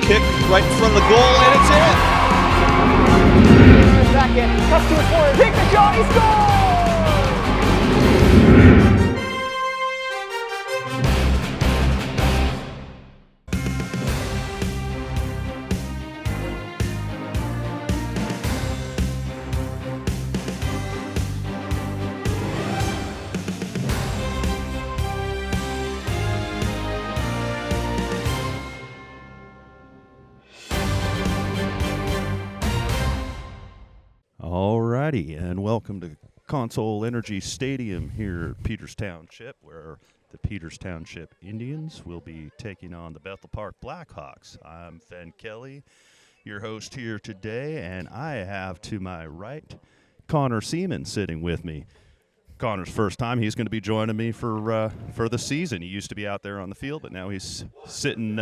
kick right in front of the goal, and it's in. Second, cuts to the corner, take the shot, he scores! Alrighty, and welcome to Console Energy Stadium here at Peters Township, where the Peters Township Indians will be taking on the Bethel Park Blackhawks. I'm Fen Kelly, your host here today, and I have to my right Connor Seaman sitting with me. Connor's first time. He's going to be joining me for the season. He used to be out there on the field, but now he's sitting,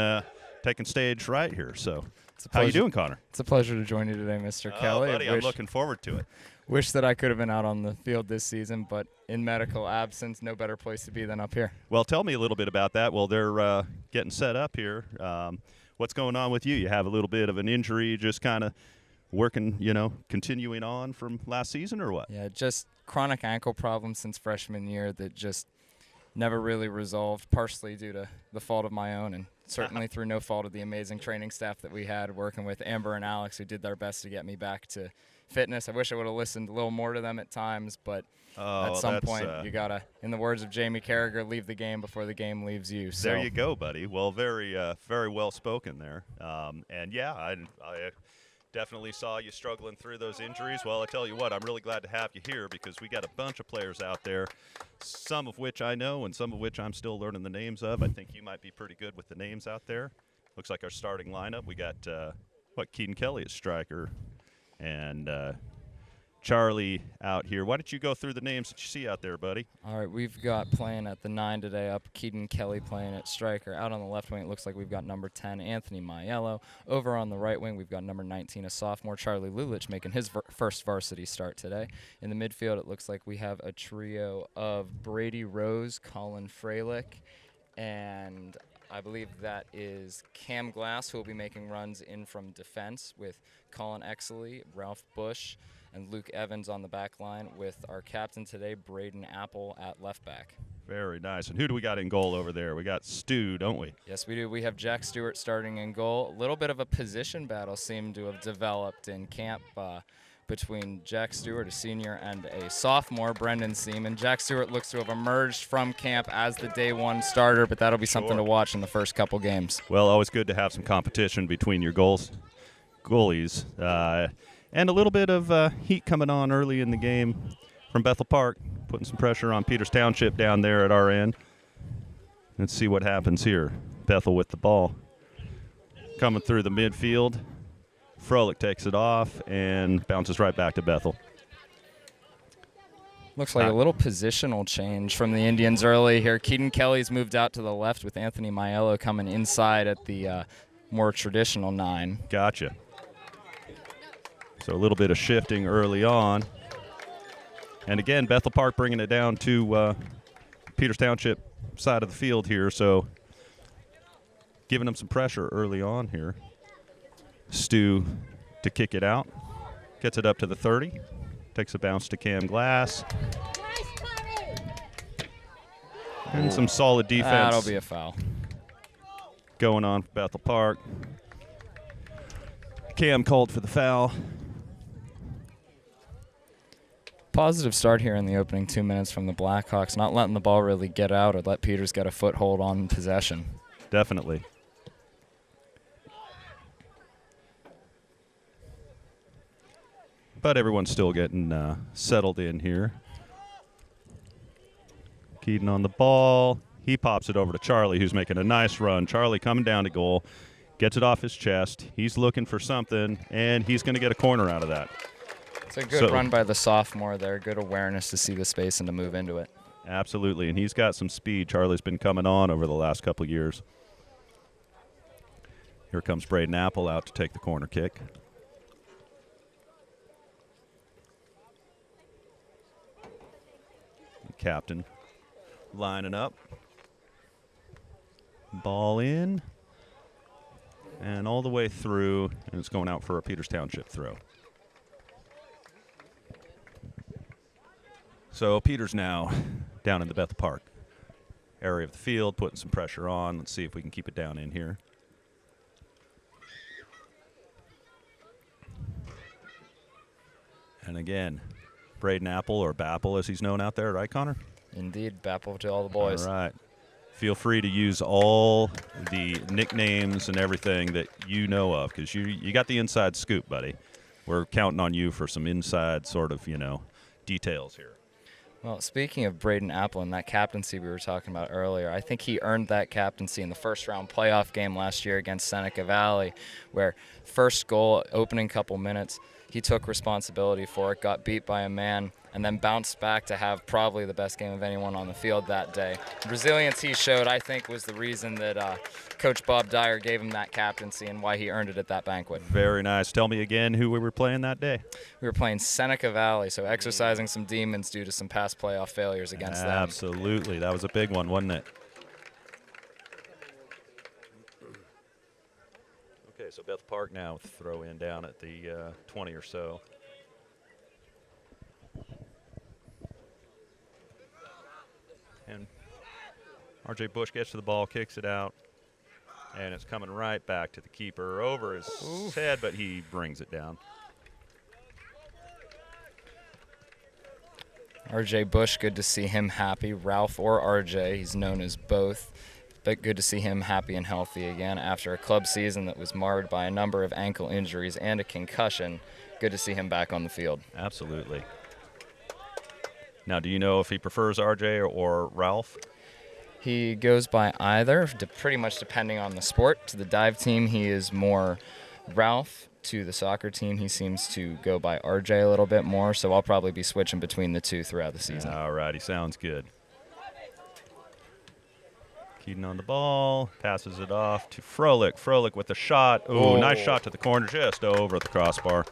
taking stage right here. So, how you doing, Connor? It's a pleasure to join you today, Mr. Kelly. Buddy, I'm looking forward to it. Wish that I could have been out on the field this season, but in medical absence, no better place to be than up here. Well, tell me a little bit about that. Well, they're getting set up here. What's going on with you? You have a little bit of an injury, just kind of working, continuing on from last season, or what? Yeah, just chronic ankle problems since freshman year that just never really resolved, partially due to the fault of my own and certainly through no fault of the amazing training staff that we had working with Amber and Alex, who did their best to get me back to fitness. I wish I would have listened a little more to them at times, but at some point you got to, in the words of Jamie Carragher, leave the game before the game leaves you. So. There you go, buddy. Well, very well spoken there. And, yeah, I definitely saw you struggling through those injuries. Well, I tell you what, I'm really glad to have you here because we got a bunch of players out there, some of which I know and some of which I'm still learning the names of. I think you might be pretty good with the names out there. Looks like our starting lineup. We got, Keaton Kelly as striker and Charlie out here. Why don't you go through the names that you see out there, buddy? All right, we've got playing at the 9 today up Keaton Kelly playing at striker. Out on the left wing, it looks like we've got number 10, Anthony Maiello. Over on the right wing, we've got number 19, a sophomore, Charlie Lulich, making his first varsity start today. In the midfield, it looks like we have a trio of Brady Rose, Colin Freilich, and I believe that is Cam Glass, who will be making runs in from defense with Colin Exley, Ralph Bush, and Luke Evans on the back line with our captain today, Braden Apple, at left back. Very nice. And who do we got in goal over there? We got Stu, don't we? Yes, we do. We have Jack Stewart starting in goal. A little bit of a position battle seemed to have developed in camp between Jack Stewart, a senior, and a sophomore, Brendan Seaman. Jack Stewart looks to have emerged from camp as the day one starter, but that'll be something to watch in the first couple games. Well, always good to have some competition between your goalies. And a little bit of heat coming on early in the game from Bethel Park, putting some pressure on Peters Township down there at our end. Let's see what happens here. Bethel with the ball. Coming through the midfield. Froelich takes it off and bounces right back to Bethel. Looks like a little positional change from the Indians early here. Keaton Kelly's moved out to the left with Anthony Maiello coming inside at the more traditional 9. Gotcha. So a little bit of shifting early on. And again, Bethel Park bringing it down to Peters Township side of the field here. So giving them some pressure early on here. Stu to kick it out. Gets it up to the 30. Takes a bounce to Cam Glass. And some solid defense. That'll be a foul. Going on for Bethel Park. Cam called for the foul. Positive start here in the opening 2 minutes from the Blackhawks, not letting the ball really get out or let Peters get a foothold on possession. Definitely. But everyone's still getting settled in here. Keaton on the ball. He pops it over to Charlie, who's making a nice run. Charlie coming down to goal, gets it off his chest. He's looking for something, and he's going to get a corner out of that. It's a good run by the sophomore there. Good awareness to see the space and to move into it. Absolutely, and he's got some speed. Charlie's been coming on over the last couple of years. Here comes Braden Apple out to take the corner kick. The captain lining up. Ball in. and all the way through, and it's going out for a Peters Township throw. So Peters now down in the Bethel Park area of the field, putting some pressure on. Let's see if we can keep it down in here. And again, Braden Apple, or Bapple as he's known out there, right, Connor? Indeed, Bapple to all the boys. All right. Feel free to use all the nicknames and everything that you know of, because you got the inside scoop, buddy. We're counting on you for some inside sort of, details here. Well, speaking of Braden Apple and that captaincy we were talking about earlier, I think he earned that captaincy in the first-round playoff game last year against Seneca Valley, where first goal, opening couple minutes, he took responsibility for it, got beat by a man, and then bounced back to have probably the best game of anyone on the field that day. The resilience he showed, I think, was the reason that Coach Bob Dyer gave him that captaincy and why he earned it at that banquet. Very nice. Tell me again who we were playing that day. We were playing Seneca Valley, so exercising some demons due to some past playoff failures against them. Absolutely. That was a big one, wasn't it? Okay, so Bethel Park now with the throw in down at the 20 or so. And R.J. Bush gets to the ball, kicks it out, and it's coming right back to the keeper over his head, but he brings it down. R.J. Bush, good to see him happy. Ralph or R.J., he's known as both. But good to see him happy and healthy again after a club season that was marred by a number of ankle injuries and a concussion. Good to see him back on the field. Absolutely. Now, do you know if he prefers RJ or Ralph? He goes by either, pretty much depending on the sport. To the dive team, he is more Ralph. To the soccer team, he seems to go by RJ a little bit more, so I'll probably be switching between the two throughout the season. All righty, sounds good. Keaton on the ball, passes it off to Froelich. Froelich with the shot. Ooh, nice shot to the corner, just over the crossbar.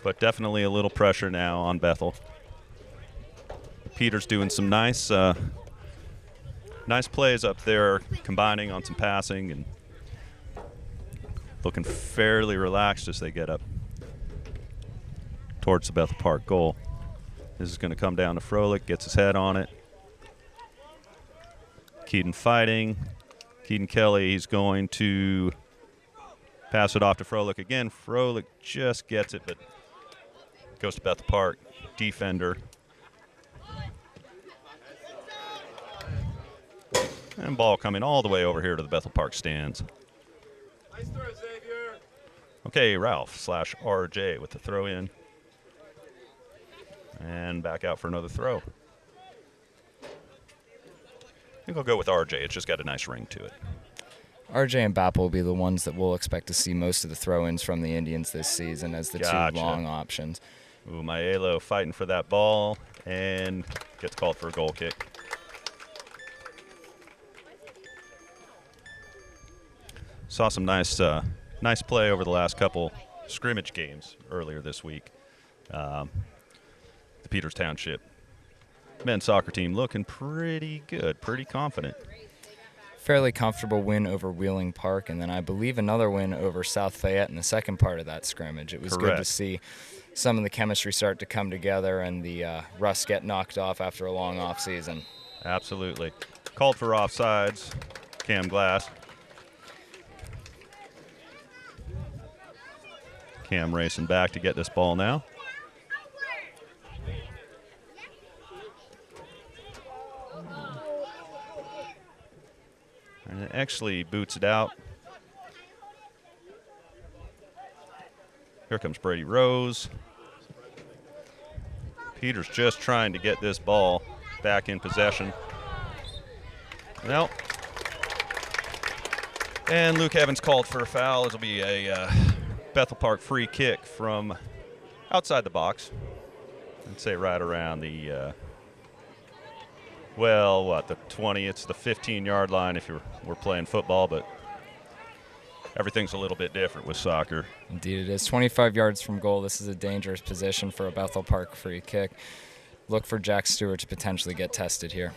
But definitely a little pressure now on Bethel. Peters doing some nice plays up there, combining on some passing and looking fairly relaxed as they get up towards the Bethel Park goal. This is going to come down to Froelich, gets his head on it. Keaton fighting. Keaton Kelly, he's going to pass it off to Froelich again. Froelich just gets it, but goes to Bethel Park. Defender. And ball coming all the way over here to the Bethel Park stands. Nice throw, Xavier. Okay, Ralph / RJ with the throw in. And back out for another throw. I think I'll go with RJ. It's just got a nice ring to it. RJ and Bapple will be the ones that we'll expect to see most of the throw-ins from the Indians this season as the two long options. Ooh, Maiello fighting for that ball and gets called for a goal kick. Saw some nice play over the last couple scrimmage games earlier this week. The Peters Township men's soccer team looking pretty good, pretty confident. Fairly comfortable win over Wheeling Park, and then I believe another win over South Fayette in the second part of that scrimmage. It was good to see some of the chemistry start to come together and the rust get knocked off after a long off season. Absolutely. Called for offsides. Cam Glass. Cam racing back to get this ball now. And it actually boots it out. Here comes Brady Rose. Peters just trying to get this ball back in possession. Well, and Luke Evans called for a foul. It'll be a Bethel Park free kick from outside the box. I'd say right around the the 20, it's the 15-yard line if we're playing football, but everything's a little bit different with soccer. Indeed it is. 25 yards from goal. This is a dangerous position for a Bethel Park free kick. Look for Jack Stewart to potentially get tested here.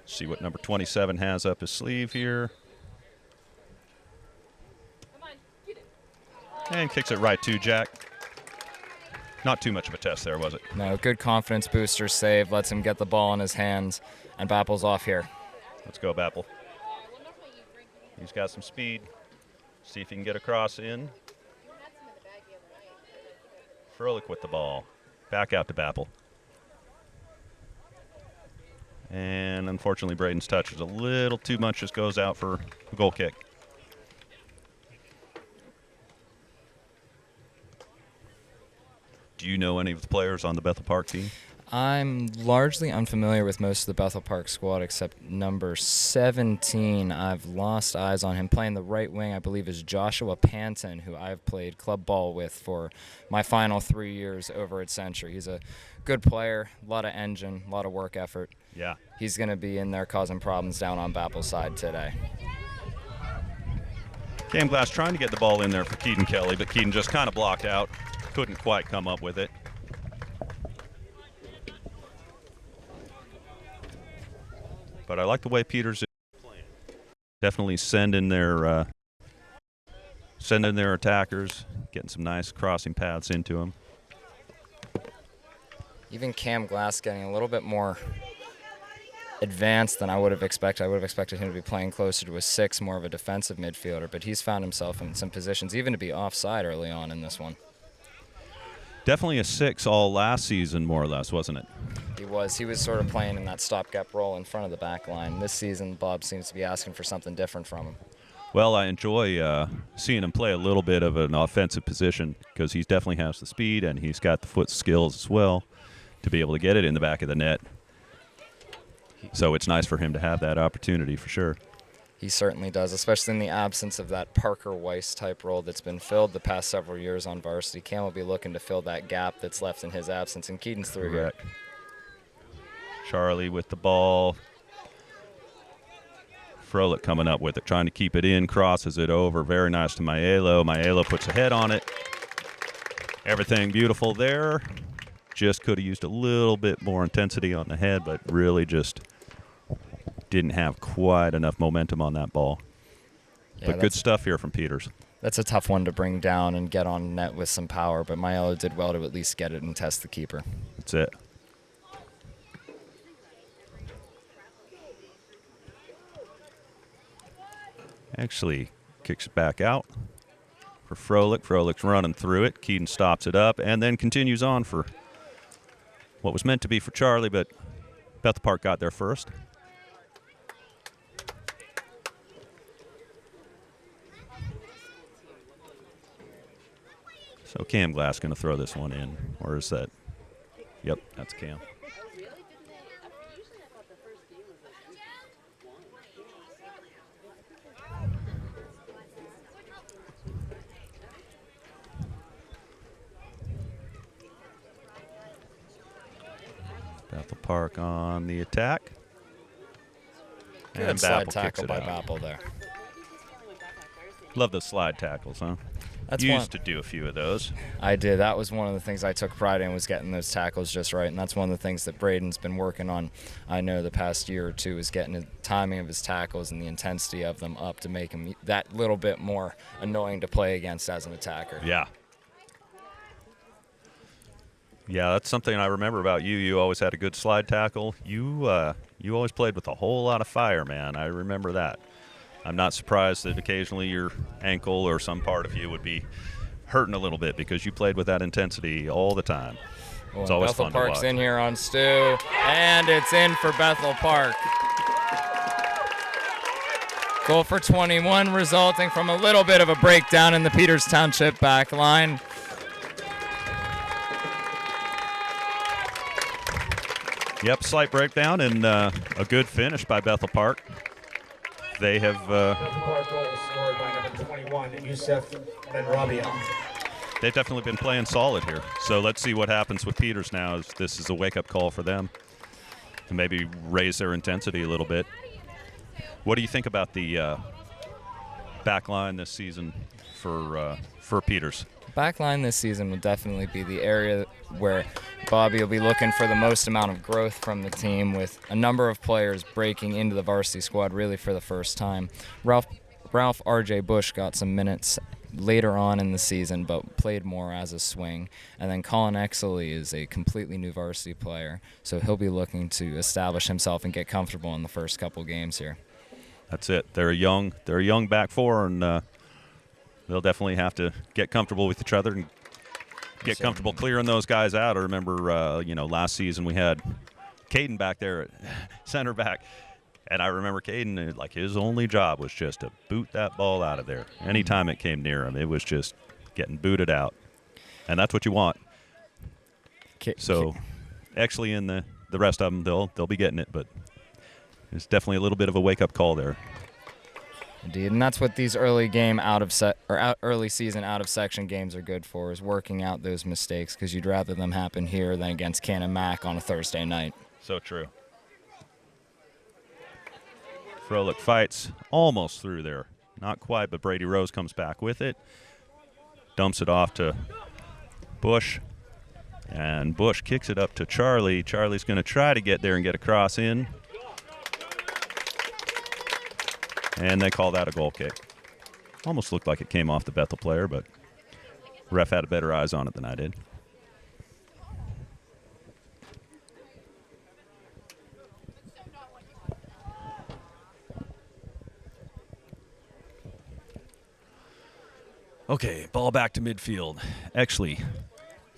See what number 27 has up his sleeve here. And kicks it right to Jack. Not too much of a test there, was it? No, good confidence booster save. Lets him get the ball in his hands, and Bappel's off here. Let's go, Bappel. He's got some speed. See if he can get across in. Froelich with the ball. Back out to Bappel. And unfortunately, Braden's touch is a little too much. Just goes out for a goal kick. Do you know any of the players on the Bethel Park team? I'm largely unfamiliar with most of the Bethel Park squad except number 17. I've lost eyes on him. Playing the right wing, I believe, is Joshua Panton, who I've played club ball with for my final 3 years over at Century. He's a good player, a lot of engine, a lot of work effort. Yeah. He's going to be in there causing problems down on Bappel's side today. Cam Glass trying to get the ball in there for Keaton Kelly, but Keaton just kind of blocked out. Couldn't quite come up with it. But I like the way Peters is playing. Definitely sending their attackers, getting some nice crossing paths into them. Even Cam Glass getting a little bit more advanced than I would have expected. I would have expected him to be playing closer to a 6, more of a defensive midfielder, but he's found himself in some positions, even to be offside early on in this one. Definitely a 6 all last season, more or less, wasn't it? He was sort of playing in that stopgap role in front of the back line. This season, Bob seems to be asking for something different from him. Well, I enjoy seeing him play a little bit of an offensive position because he definitely has the speed and he's got the foot skills as well to be able to get it in the back of the net. So it's nice for him to have that opportunity for sure. He certainly does, especially in the absence of that Parker Weiss type role that's been filled the past several years on varsity. Cam will be looking to fill that gap that's left in his absence, and Keaton's through here. Charlie with the ball. Froelich coming up with it, trying to keep it in, crosses it over. Very nice to Maiello. Maiello puts a head on it. Everything beautiful there. Just could have used a little bit more intensity on the head, but really just didn't have quite enough momentum on that ball. Yeah, but good stuff here from Peters. That's a tough one to bring down and get on net with some power, but Maiello did well to at least get it and test the keeper. That's it. Actually kicks it back out for Froelich. Froelich's running through it. Keaton stops it up and then continues on for what was meant to be for Charlie, but Bethel Park got there first. So Cam Glass going to throw this one in. Or is that? Yep, that's Cam. Bethel Park on the attack. Good and slide Bappel tackle by out. Bappel there. Love those slide tackles, huh? That's used to do a few of those. I did. That was one of the things I took pride in, was getting those tackles just right, and that's one of the things that Braden's been working on, I know, the past year or two, is getting the timing of his tackles and the intensity of them up to make him that little bit more annoying to play against as an attacker. Yeah. Yeah, that's something I remember about you. You always had a good slide tackle. You always played with a whole lot of fire, man. I remember that. I'm not surprised that occasionally your ankle or some part of you would be hurting a little bit because you played with that intensity all the time. Well, it's always Bethel fun Park's to watch. in here on Stu, and it's in for Bethel Park. Goal for 21, resulting from a little bit of a breakdown in the Peters Township back line. Yep, slight breakdown and a good finish by Bethel Park. They have scored by number 21, Yusuf Ben-Rabia. they've definitely been playing solid here. So let's see what happens with Peters now, as this is a wake-up call for them to maybe raise their intensity a little bit. What do you think about the back line this season for Peters? Back line this season will definitely be the area where Bobby will be looking for the most amount of growth from the team, with a number of players breaking into the varsity squad really for the first time. Ralph Ralph R.J. Bush got some minutes later on in the season, but played more as a swing. And then Colin Exley is a completely new varsity player, so he'll be looking to establish himself and get comfortable in the first couple games here. That's it. They're a young back four, and they'll definitely have to get comfortable with each other and get comfortable clearing those guys out. I remember, last season we had Caden back there at center back. And I remember Caden, like, his only job was just to boot that ball out of there. Anytime it came near him, it was just getting booted out. And that's what you want. So, actually, in the rest of them, they'll be getting it. But it's definitely a little bit of a wake-up call there. Indeed, and that's what these early season out of section games are good for, is working out those mistakes, because you'd rather them happen here than against Cannon Mac on a Thursday night. So true. Froelich fights almost through there. Not quite, but Brady Rose comes back with it. Dumps it off to Bush. And Bush kicks it up to Charlie. Charlie's going to try to get there and get a cross in. And they call that a goal kick. Almost looked like it came off the Bethel player, but ref had better eyes on it than I did. Okay, ball back to midfield. Exley,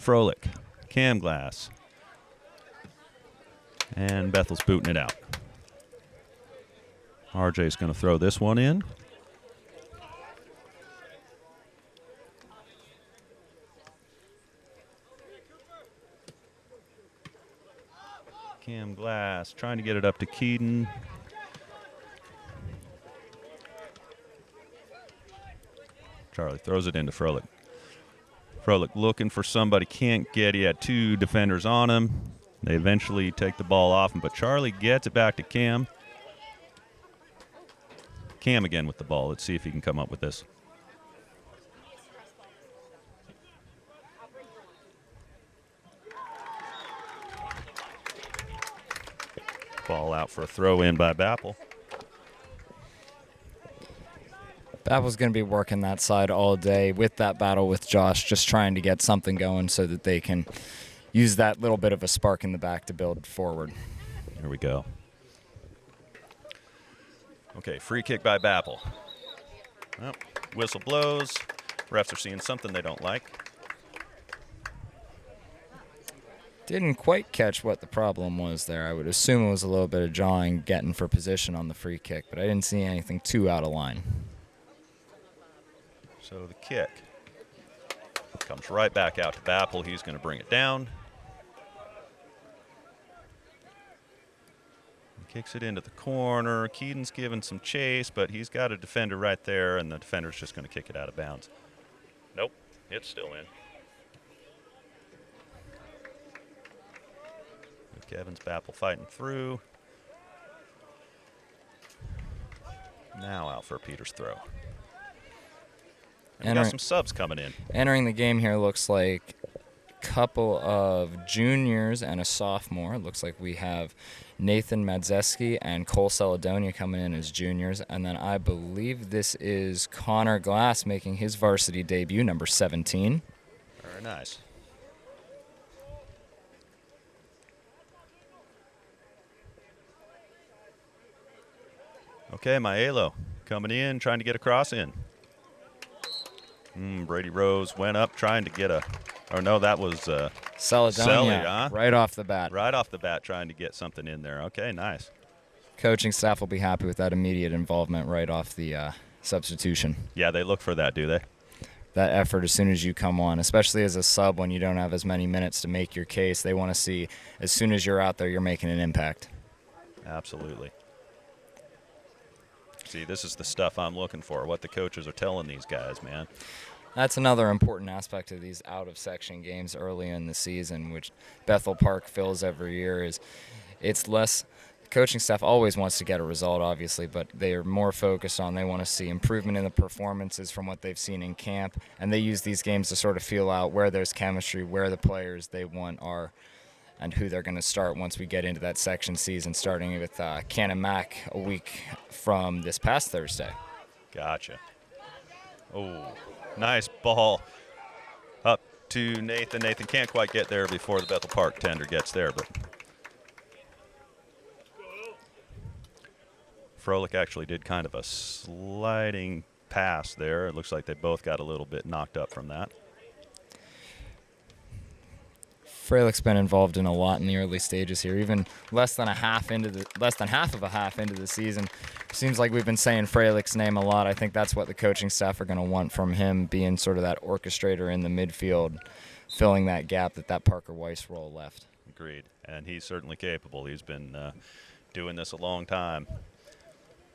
Froelich, Cam Glass. And Bethel's booting it out. RJ's going to throw this one in. Cam Glass trying to get it up to Keaton. Charlie throws it into Froelich. Froelich looking for somebody, can't get. He had two defenders on him. They eventually take the ball off him, but Charlie gets it back to Cam. Cam again with the ball. Let's see if he can come up with this. Ball out for a throw in by Bapple. Bapple's going to be working that side all day with that battle with Josh, just trying to get something going so that they can use that little bit of a spark in the back to build forward. Here we go. Okay, free kick by Bapple. Well, whistle blows. Refs are seeing something they don't like. Didn't quite catch what the problem was there. I would assume it was a little bit of jawing, getting for position on the free kick, but I didn't see anything too out of line. So the kick comes right back out to Bapple. He's going to bring it down. Kicks it into the corner. Keaton's giving some chase, but he's got a defender right there, and the defender's just going to kick it out of bounds. Nope, it's still in. Evans, Bapple fighting through. Now out for Peter's throw. And we got some subs coming in. Entering the game here looks like a couple of juniors and a sophomore. It looks like we have Nathan Madzeski and Cole Celedonia coming in as juniors. And then I believe this is Connor Glass making his varsity debut, number 17. Very nice. Okay, Maelo coming in, trying to get a cross in. Brady Rose went up trying to get a, oh no, that was Celedonia, huh? right off the bat. Right off the bat trying to get something in there. Okay, nice. Coaching staff will be happy with that immediate involvement right off the substitution. Yeah, they look for that, do they? That effort as soon as you come on, especially as a sub when you don't have as many minutes to make your case. They want to see as soon as you're out there, you're making an impact. Absolutely. See, this is the stuff I'm looking for, what the coaches are telling these guys, man. That's another important aspect of these out-of-section games early in the season, which Bethel Park fills every year, is it's less – coaching staff always wants to get a result, obviously, but they are more focused on they want to see improvement in the performances from what they've seen in camp, and they use these games to sort of feel out where there's chemistry, where the players they want are, and who they're going to start once we get into that section season, starting with Cannon Mac a week from this past Thursday. Gotcha. Oh, nice ball up to Nathan. Nathan can't quite get there before the Bethel Park tender gets there, but Froelich actually did kind of a sliding pass there. It looks like they both got a little bit knocked up from that. Froelich's been involved in a lot in the early stages here, even less than half of a half into the season. Seems like we've been saying Froelich's name a lot. I think that's what the coaching staff are going to want from him, being sort of that orchestrator in the midfield, filling that gap that Parker Weiss role left. Agreed, and he's certainly capable. He's been doing this a long time.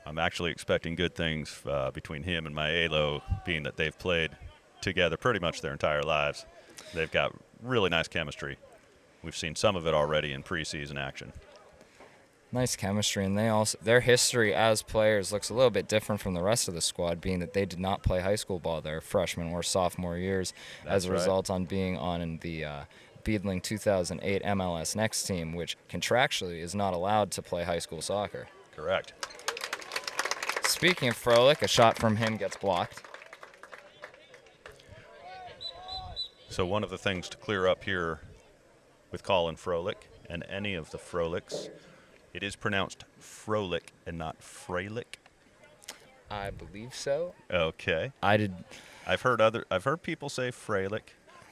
I'm actually expecting good things between him and Maelo, being that they've played together pretty much their entire lives. They've got really nice chemistry. We've seen some of it already in preseason action. Nice chemistry, and their history as players looks a little bit different from the rest of the squad, being that they did not play high school ball their freshman or sophomore years. As a result on being on the Beadling 2008 MLS Next team, which contractually is not allowed to play high school soccer. Correct. Speaking of Froelich, a shot from him gets blocked. So one of the things to clear up here with Colin Froelich and any of the Froelichs, it is pronounced Froelich and not Freilich. I believe so. Okay. I've heard people say Freilich,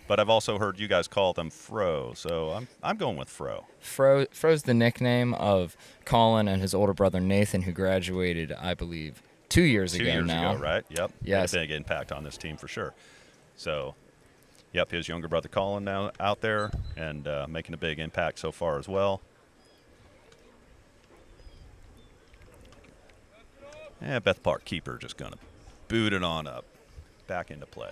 but I've also heard you guys call them Fro, so I'm going with Fro. Fro's the nickname of Colin and his older brother Nathan, who graduated, I believe, 2 years ago now. 2 years ago, right? Yep. Yes. Made a big impact on this team for sure. So, yep, his younger brother Colin now out there and making a big impact so far as well. And Bethel Park keeper just going to boot it on up, back into play.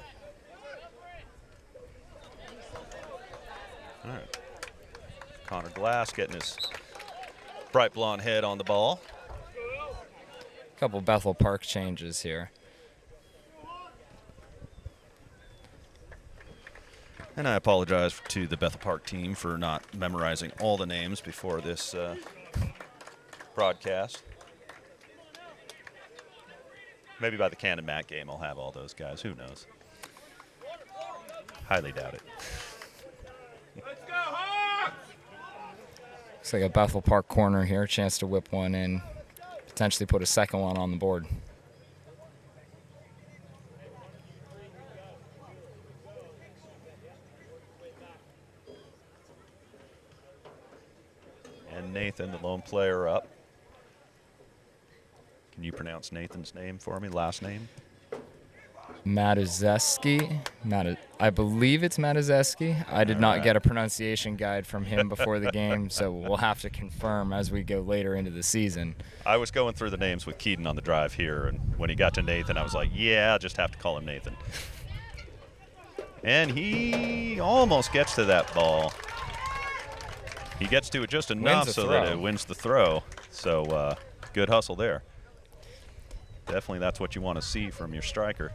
All right. Connor Glass getting his bright blonde head on the ball. A couple Bethel Park changes here. And I apologize to the Bethel Park team for not memorizing all the names before this broadcast. Maybe by the Cannon Mac game I'll have all those guys. Who knows? Highly doubt it. Looks like a Bethel Park corner here. Chance to whip one in. Potentially put a second one on the board. And Nathan, the lone player, up. Can you pronounce Nathan's name for me, last name? Matuszewski. I believe it's Matuszewski. I did not get a pronunciation guide from him before the game, so we'll have to confirm as we go later into the season. I was going through the names with Keaton on the drive here, and when he got to Nathan, I was like, yeah, I'll just have to call him Nathan. And he almost gets to that ball. He gets to it just enough so that it wins the throw. So good hustle there. Definitely that's what you want to see from your striker.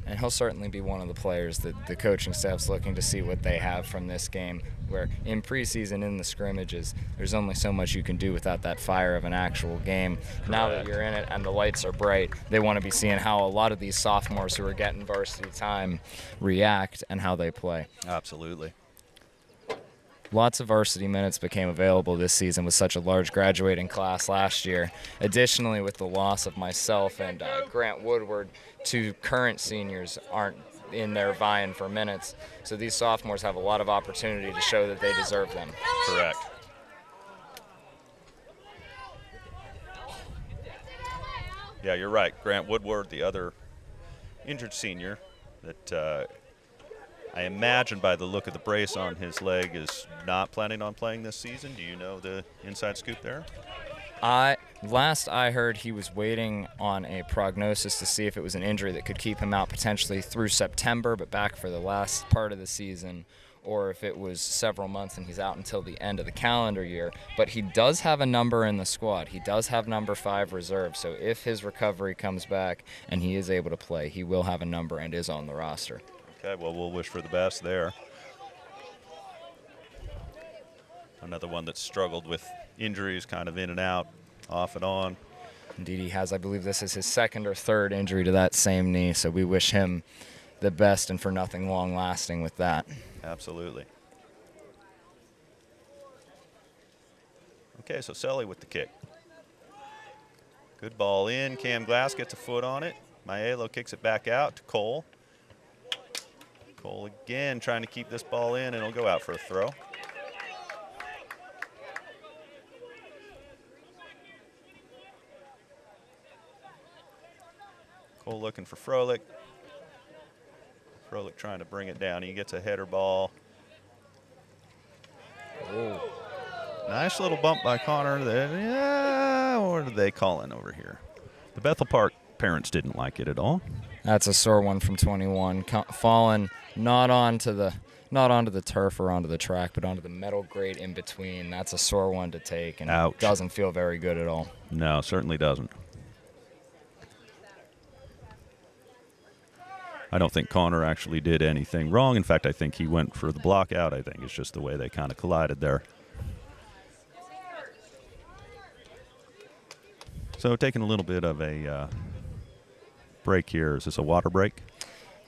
And he'll certainly be one of the players that the coaching staff's looking to see what they have from this game, where in preseason, in the scrimmages, there's only so much you can do without that fire of an actual game. Correct. Now that you're in it and the lights are bright, they want to be seeing how a lot of these sophomores who are getting varsity time react and how they play. Absolutely. Lots of varsity minutes became available this season with such a large graduating class last year. Additionally, with the loss of myself and Grant Woodward, two current seniors aren't in there vying for minutes. So these sophomores have a lot of opportunity to show that they deserve them. Correct. Yeah, you're right. Grant Woodward, the other injured senior that I imagine by the look of the brace on his leg is not planning on playing this season. Do you know the inside scoop there? Last I heard, he was waiting on a prognosis to see if it was an injury that could keep him out potentially through September, but back for the last part of the season, or if it was several months and he's out until the end of the calendar year. But he does have a number in the squad. He does have number 5 reserve, so if his recovery comes back and he is able to play, he will have a number and is on the roster. Okay, well, we'll wish for the best there. Another one that struggled with injuries, kind of in and out, off and on. Indeed, he has. I believe this is his second or third injury to that same knee, so we wish him the best and for nothing long-lasting with that. Absolutely. Okay, so Selly with the kick. Good ball in. Cam Glass gets a foot on it. Maiello kicks it back out to Cole. Cole again trying to keep this ball in, and it'll go out for a throw. Cole looking for Froelich. Froelich trying to bring it down. He gets a header ball. Oh. Nice little bump by Connor. Yeah, what are they calling over here? The Bethel Park parents didn't like it at all. That's a sore one from 21. Falling not onto the turf or onto the track, but onto the metal grate in between. That's a sore one to take, and Ouch. doesn't feel very good at all. No, certainly doesn't. I don't think Connor actually did anything wrong. In fact, I think he went for the block out. I think it's just the way they kind of collided there. So taking a little bit of a break here. Is this a water break?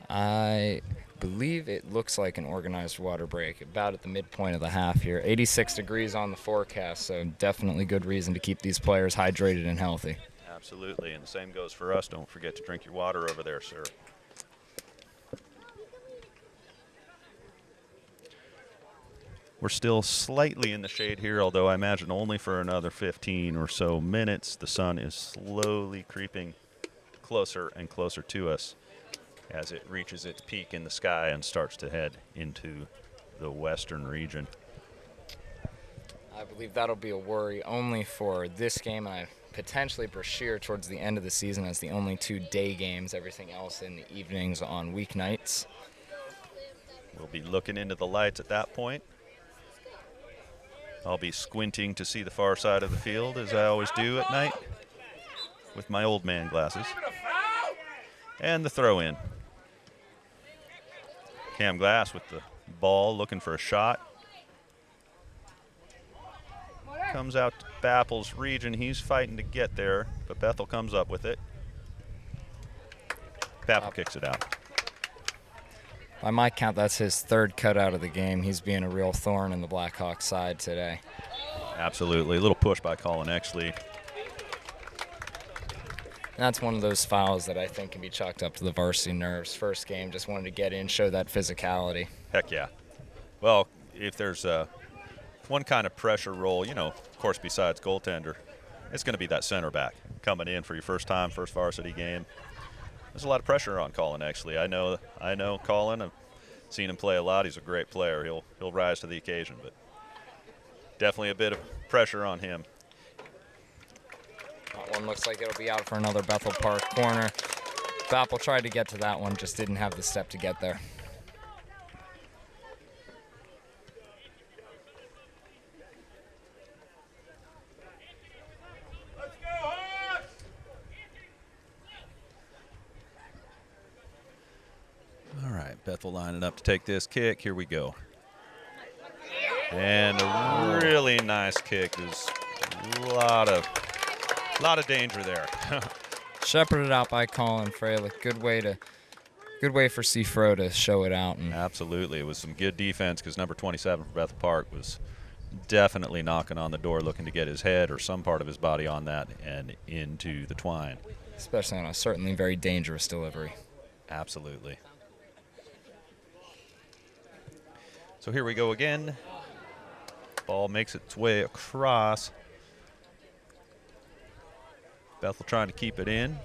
I believe it looks like an organized water break, about at the midpoint of the half here. 86 degrees on the forecast, so definitely good reason to keep these players hydrated and healthy. Absolutely, and the same goes for us. Don't forget to drink your water over there, sir. We're still slightly in the shade here, although I imagine only for another 15 or so minutes. The sun is slowly creeping closer and closer to us as it reaches its peak in the sky and starts to head into the western region. I believe that'll be a worry only for this game, and potentially Brashear towards the end of the season as the only 2 day games, everything else in the evenings on weeknights. We'll be looking into the lights at that point. I'll be squinting to see the far side of the field, as I always do at night, with my old man glasses. And the throw in. Cam Glass with the ball, looking for a shot. Comes out to Bappel's region. He's fighting to get there, but Bethel comes up with it. Bappel kicks it out. By my count, that's his 3rd cutout of the game. He's being a real thorn in the Blackhawks side today. Absolutely. A little push by Colin Exley. That's one of those fouls that I think can be chalked up to the varsity nerves. First game, just wanted to get in, show that physicality. Heck yeah. Well, if there's one kind of pressure role, of course, besides goaltender, it's going to be that center back coming in for your first varsity game. There's a lot of pressure on Colin, actually. I know Colin. I've seen him play a lot. He's a great player. He'll rise to the occasion, but definitely a bit of pressure on him. That one looks like it'll be out for another Bethel Park corner. Bappel tried to get to that one, just didn't have the step to get there. All right, Bethel lining up to take this kick. Here we go. And a really nice kick. There's a lot of danger there. Shepherded out by Colin Freilich. Good way for C-Fro to show it out. And Absolutely. It was some good defense because number 27 for Bethel Park was definitely knocking on the door looking to get his head or some part of his body on that and into the twine. especially on a certainly very dangerous delivery. Absolutely. So here we go again. Ball makes its way across. Bethel trying to keep it in,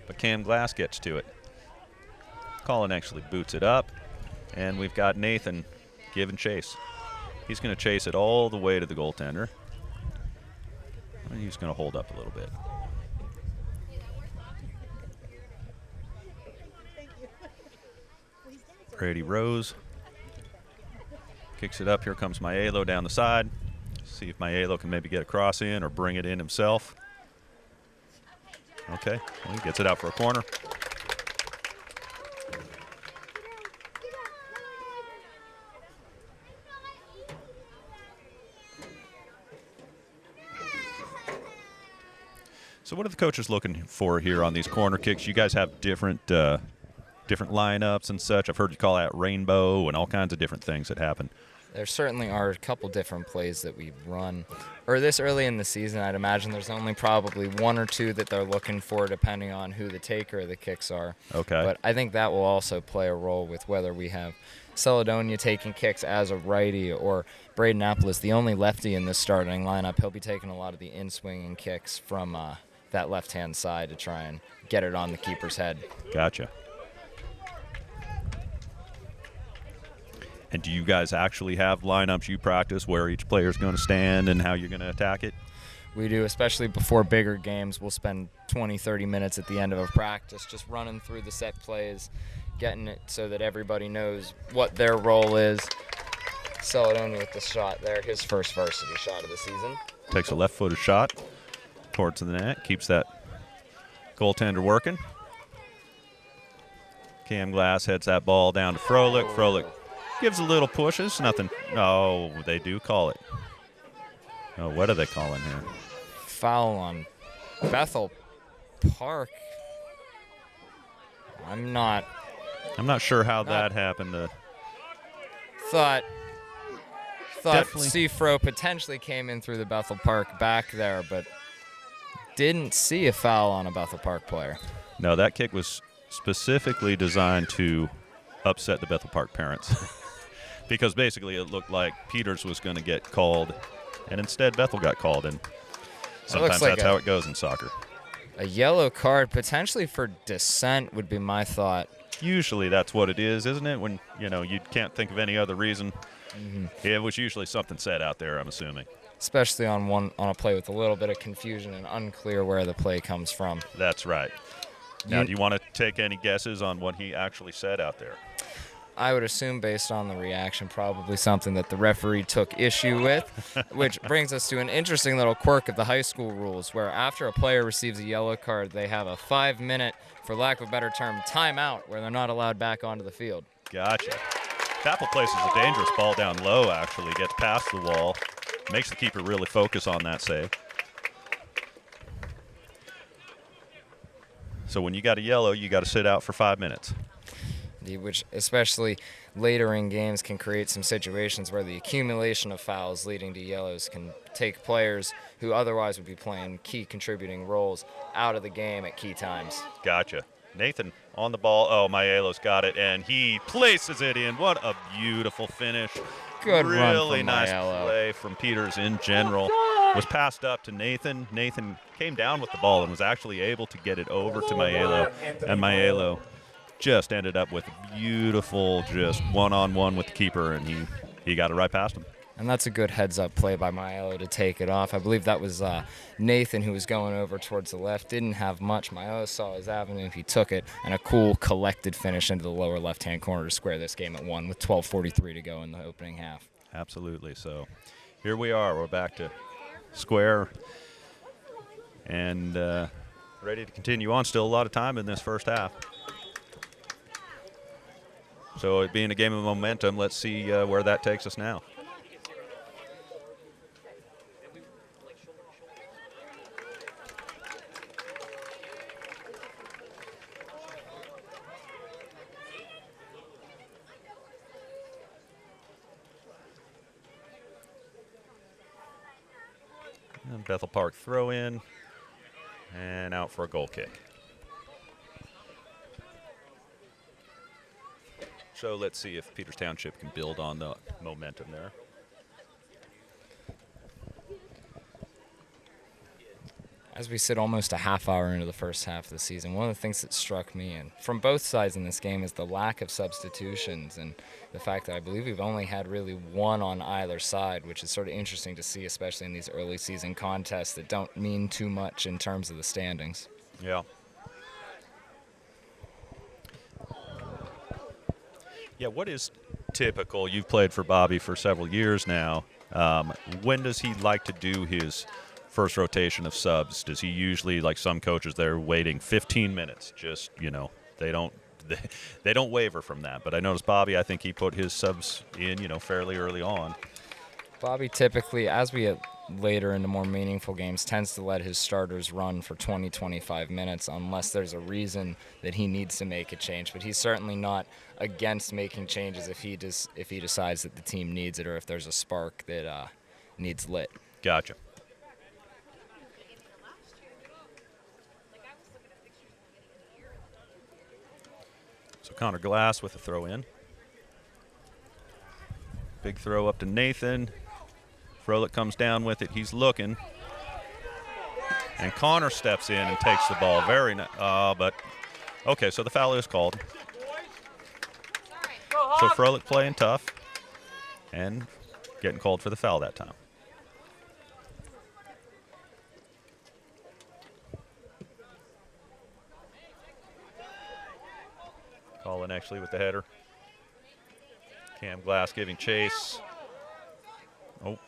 but Cam Glass gets to it. Colin actually boots it up, and we've got Nathan giving chase. He's going to chase it all the way to the goaltender. And he's going to hold up a little bit. Brady Rose kicks it up. Here comes Maiello down the side. See if Maiello can maybe get a cross in or bring it in himself. Okay, well, he gets it out for a corner. So what are the coaches looking for here on these corner kicks? You guys have different lineups and such. I've heard you call that rainbow and all kinds of different things that happen. There certainly are a couple different plays that we run. Or this early in the season, I'd imagine there's only probably one or two that they're looking for depending on who the taker of the kicks are. Okay. But I think that will also play a role with whether we have Celedonia taking kicks as a righty or Braden Apples, the only lefty in this starting lineup. He'll be taking a lot of the in-swinging kicks from that left-hand side to try and get it on the keeper's head. Gotcha. And do you guys actually have lineups you practice where each player is going to stand and how you're going to attack it? We do, especially before bigger games. We'll spend 20, 30 minutes at the end of a practice just running through the set plays, getting it so that everybody knows what their role is. Celedonia with the shot there, his first varsity shot of the season. Takes a left-footed shot towards the net, keeps that goaltender working. Cam Glass heads that ball down to Froelich. Froelich gives a little pushes, nothing. Oh, they do call it. Oh, what are they calling here? Foul on Bethel Park. I'm not sure how that happened. Thought Definitely. Seafro potentially came in through the Bethel Park back there, but didn't see a foul on a Bethel Park player. No, that kick was specifically designed to upset the Bethel Park parents. Because basically it looked like Peters was going to get called, and instead Bethel got called. And sometimes like that's how it goes in soccer. A yellow card, potentially for dissent, would be my thought. Usually that's what it is, isn't it? When, you can't think of any other reason. Mm-hmm. It was usually something said out there, I'm assuming. Especially on a play with a little bit of confusion and unclear where the play comes from. That's right. Now, do you want to take any guesses on what he actually said out there? I would assume, based on the reaction, probably something that the referee took issue with, which brings us to an interesting little quirk of the high school rules, where after a player receives a yellow card, they have a 5-minute, for lack of a better term, timeout, where they're not allowed back onto the field. Gotcha. Chapel places a dangerous ball down low, actually, gets past the wall, makes the keeper really focus on that save. So when you got a yellow, you got to sit out for 5 minutes. Which, especially later in games, can create some situations where the accumulation of fouls leading to yellows can take players who otherwise would be playing key contributing roles out of the game at key times. Gotcha. Nathan on the ball. Oh, Maielo's got it, and he places it in. What a beautiful finish. Good run really from nice Maiello. Play from Peters in general. Was passed up to Nathan. Nathan came down with the ball and was actually able to get it over to Maiello, and Maiello just ended up with a beautiful just one-on-one with the keeper, and he got it right past him. And that's a good heads-up play by Maiello to take it off. I believe that was Nathan who was going over towards the left. Didn't have much. Maiello saw his avenue. He took it, and a cool, collected finish into the lower left-hand corner to square this game at 1 with 12:43 to go in the opening half. Absolutely. So here we are. We're back to square and ready to continue on. Still a lot of time in this first half. So it being a game of momentum, let's see where that takes us now. And Bethel Park throw in and out for a goal kick. So let's see if Peters Township can build on the momentum there. As we sit almost a half hour into the first half of the season, one of the things that struck me, and from both sides in this game, is the lack of substitutions and the fact that I believe we've only had really one on either side, which is sort of interesting to see, especially in these early season contests that don't mean too much in terms of the standings. Yeah. Yeah, what is typical? You've played for Bobby for several years now. When does he like to do his first rotation of subs? Does he usually, like some coaches, they're waiting 15 minutes? Just, they don't waver from that. But I noticed Bobby, I think he put his subs in, fairly early on. Bobby typically, as we later into more meaningful games tends to let his starters run for 20, 25 minutes unless there's a reason that he needs to make a change. But he's certainly not against making changes if he decides that the team needs it or if there's a spark that needs lit. Gotcha. So Connor Glass with a throw in. Big throw up to Nathan. Froelich comes down with it. He's looking. And Connor steps in and takes the ball. But okay, so the foul is called. So Froelich playing tough and getting called for the foul that time. Colin actually with the header. Cam Glass giving chase. Oh,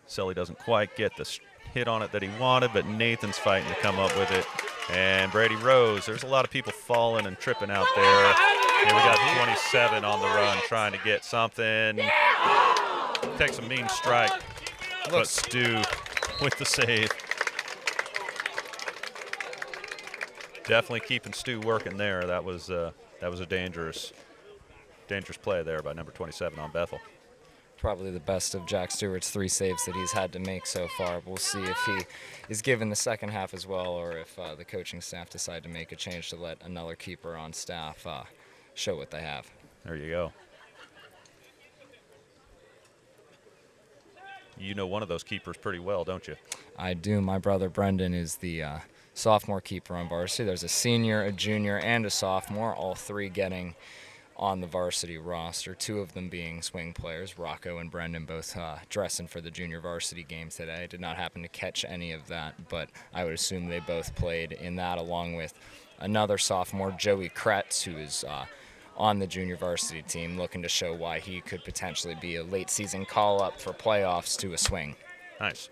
Selly doesn't quite get the hit on it that he wanted, but Nathan's fighting to come up with it. And Brady Rose, there's a lot of people falling and tripping out there. Here we got 27 on the run trying to get something. Takes a mean strike, but Stu with the save. Definitely keeping Stu working there. That was a dangerous play there by number 27 on Bethel. Probably the best of Jack Stewart's 3 saves that he's had to make so far. We'll see if he is given the second half as well or if the coaching staff decide to make a change to let another keeper on staff show what they have. There you go. You know one of those keepers pretty well, don't you? I do. My brother Brendan is the sophomore keeper on varsity. There's a senior, a junior, and a sophomore, all 3 getting on the varsity roster, 2 of them being swing players. Rocco and Brendan both dressing for the junior varsity game today. Did not happen to catch any of that, but I would assume they both played in that along with another sophomore, Joey Kretz, who is on the junior varsity team, looking to show why he could potentially be a late season call-up for playoffs to a swing. Nice.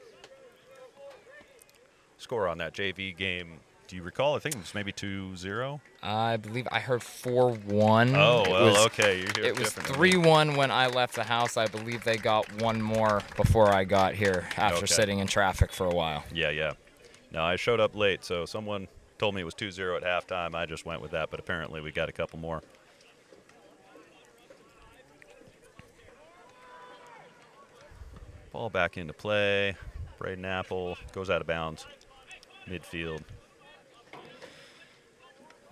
Score on that JV game, do you recall? I think it was maybe 2-0. I believe I heard 4-1. Oh, well, okay. It was 3-1 when I left the house. I believe they got one more before I got here after sitting in traffic for a while. Yeah. No, I showed up late, so someone told me it was 2-0 at halftime. I just went with that, but apparently we got a couple more. Ball back into play. Braden Apple goes out of bounds. Midfield.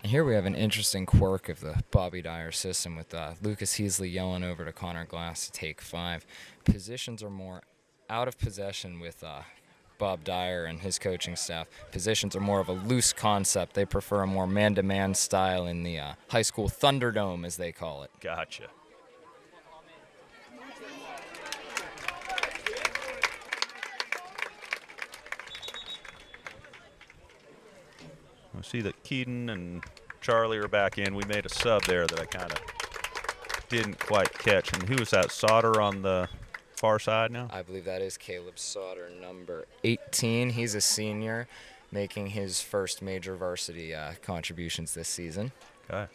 And here we have an interesting quirk of the Bobby Dyer system with Lucas Heasley yelling over to Connor Glass to take 5. Positions are more out of possession with Bob Dyer and his coaching staff. Positions are more of a loose concept. They prefer a more man-to-man style in the high school Thunderdome, as they call it. Gotcha. I see that Keaton and Charlie are back in. We made a sub there that I kind of didn't quite catch. And who is that, Sauter on the far side now? I believe that is Caleb Sauter, number 18. He's a senior, making his first major varsity contributions this season. Okay.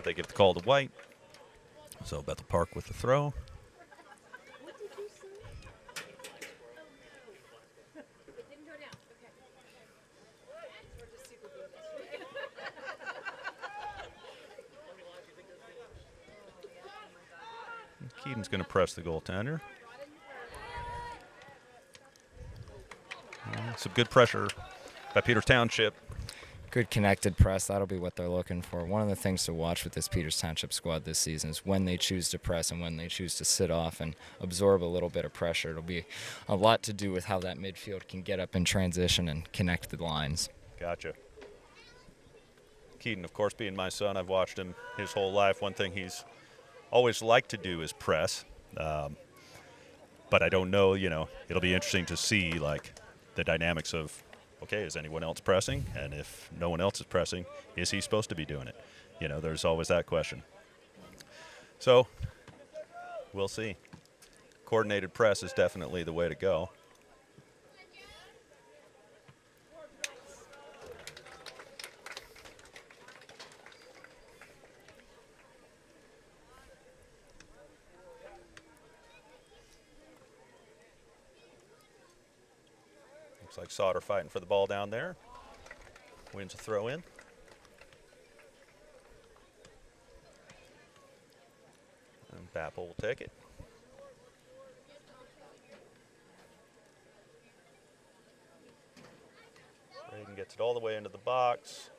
They give the call to White. So Bethel Park with the throw. Keaton's going to press the goaltender. Some good pressure by Peters Township. Good connected press. That'll be what they're looking for. One of the things to watch with this Peters Township squad this season is when they choose to press and when they choose to sit off and absorb a little bit of pressure. It'll be a lot to do with how that midfield can get up in transition and connect the lines. Gotcha. Keaton, of course, being my son, I've watched him his whole life. One thing he's always liked to do is press. But I don't know, it'll be interesting to see, the dynamics of, okay, is anyone else pressing? And if no one else is pressing, is he supposed to be doing it? There's always that question. So we'll see. Coordinated press is definitely the way to go. Looks like Sauter fighting for the ball down there. Wins a throw in. And Bapple will take it. Braden gets it all the way into the box.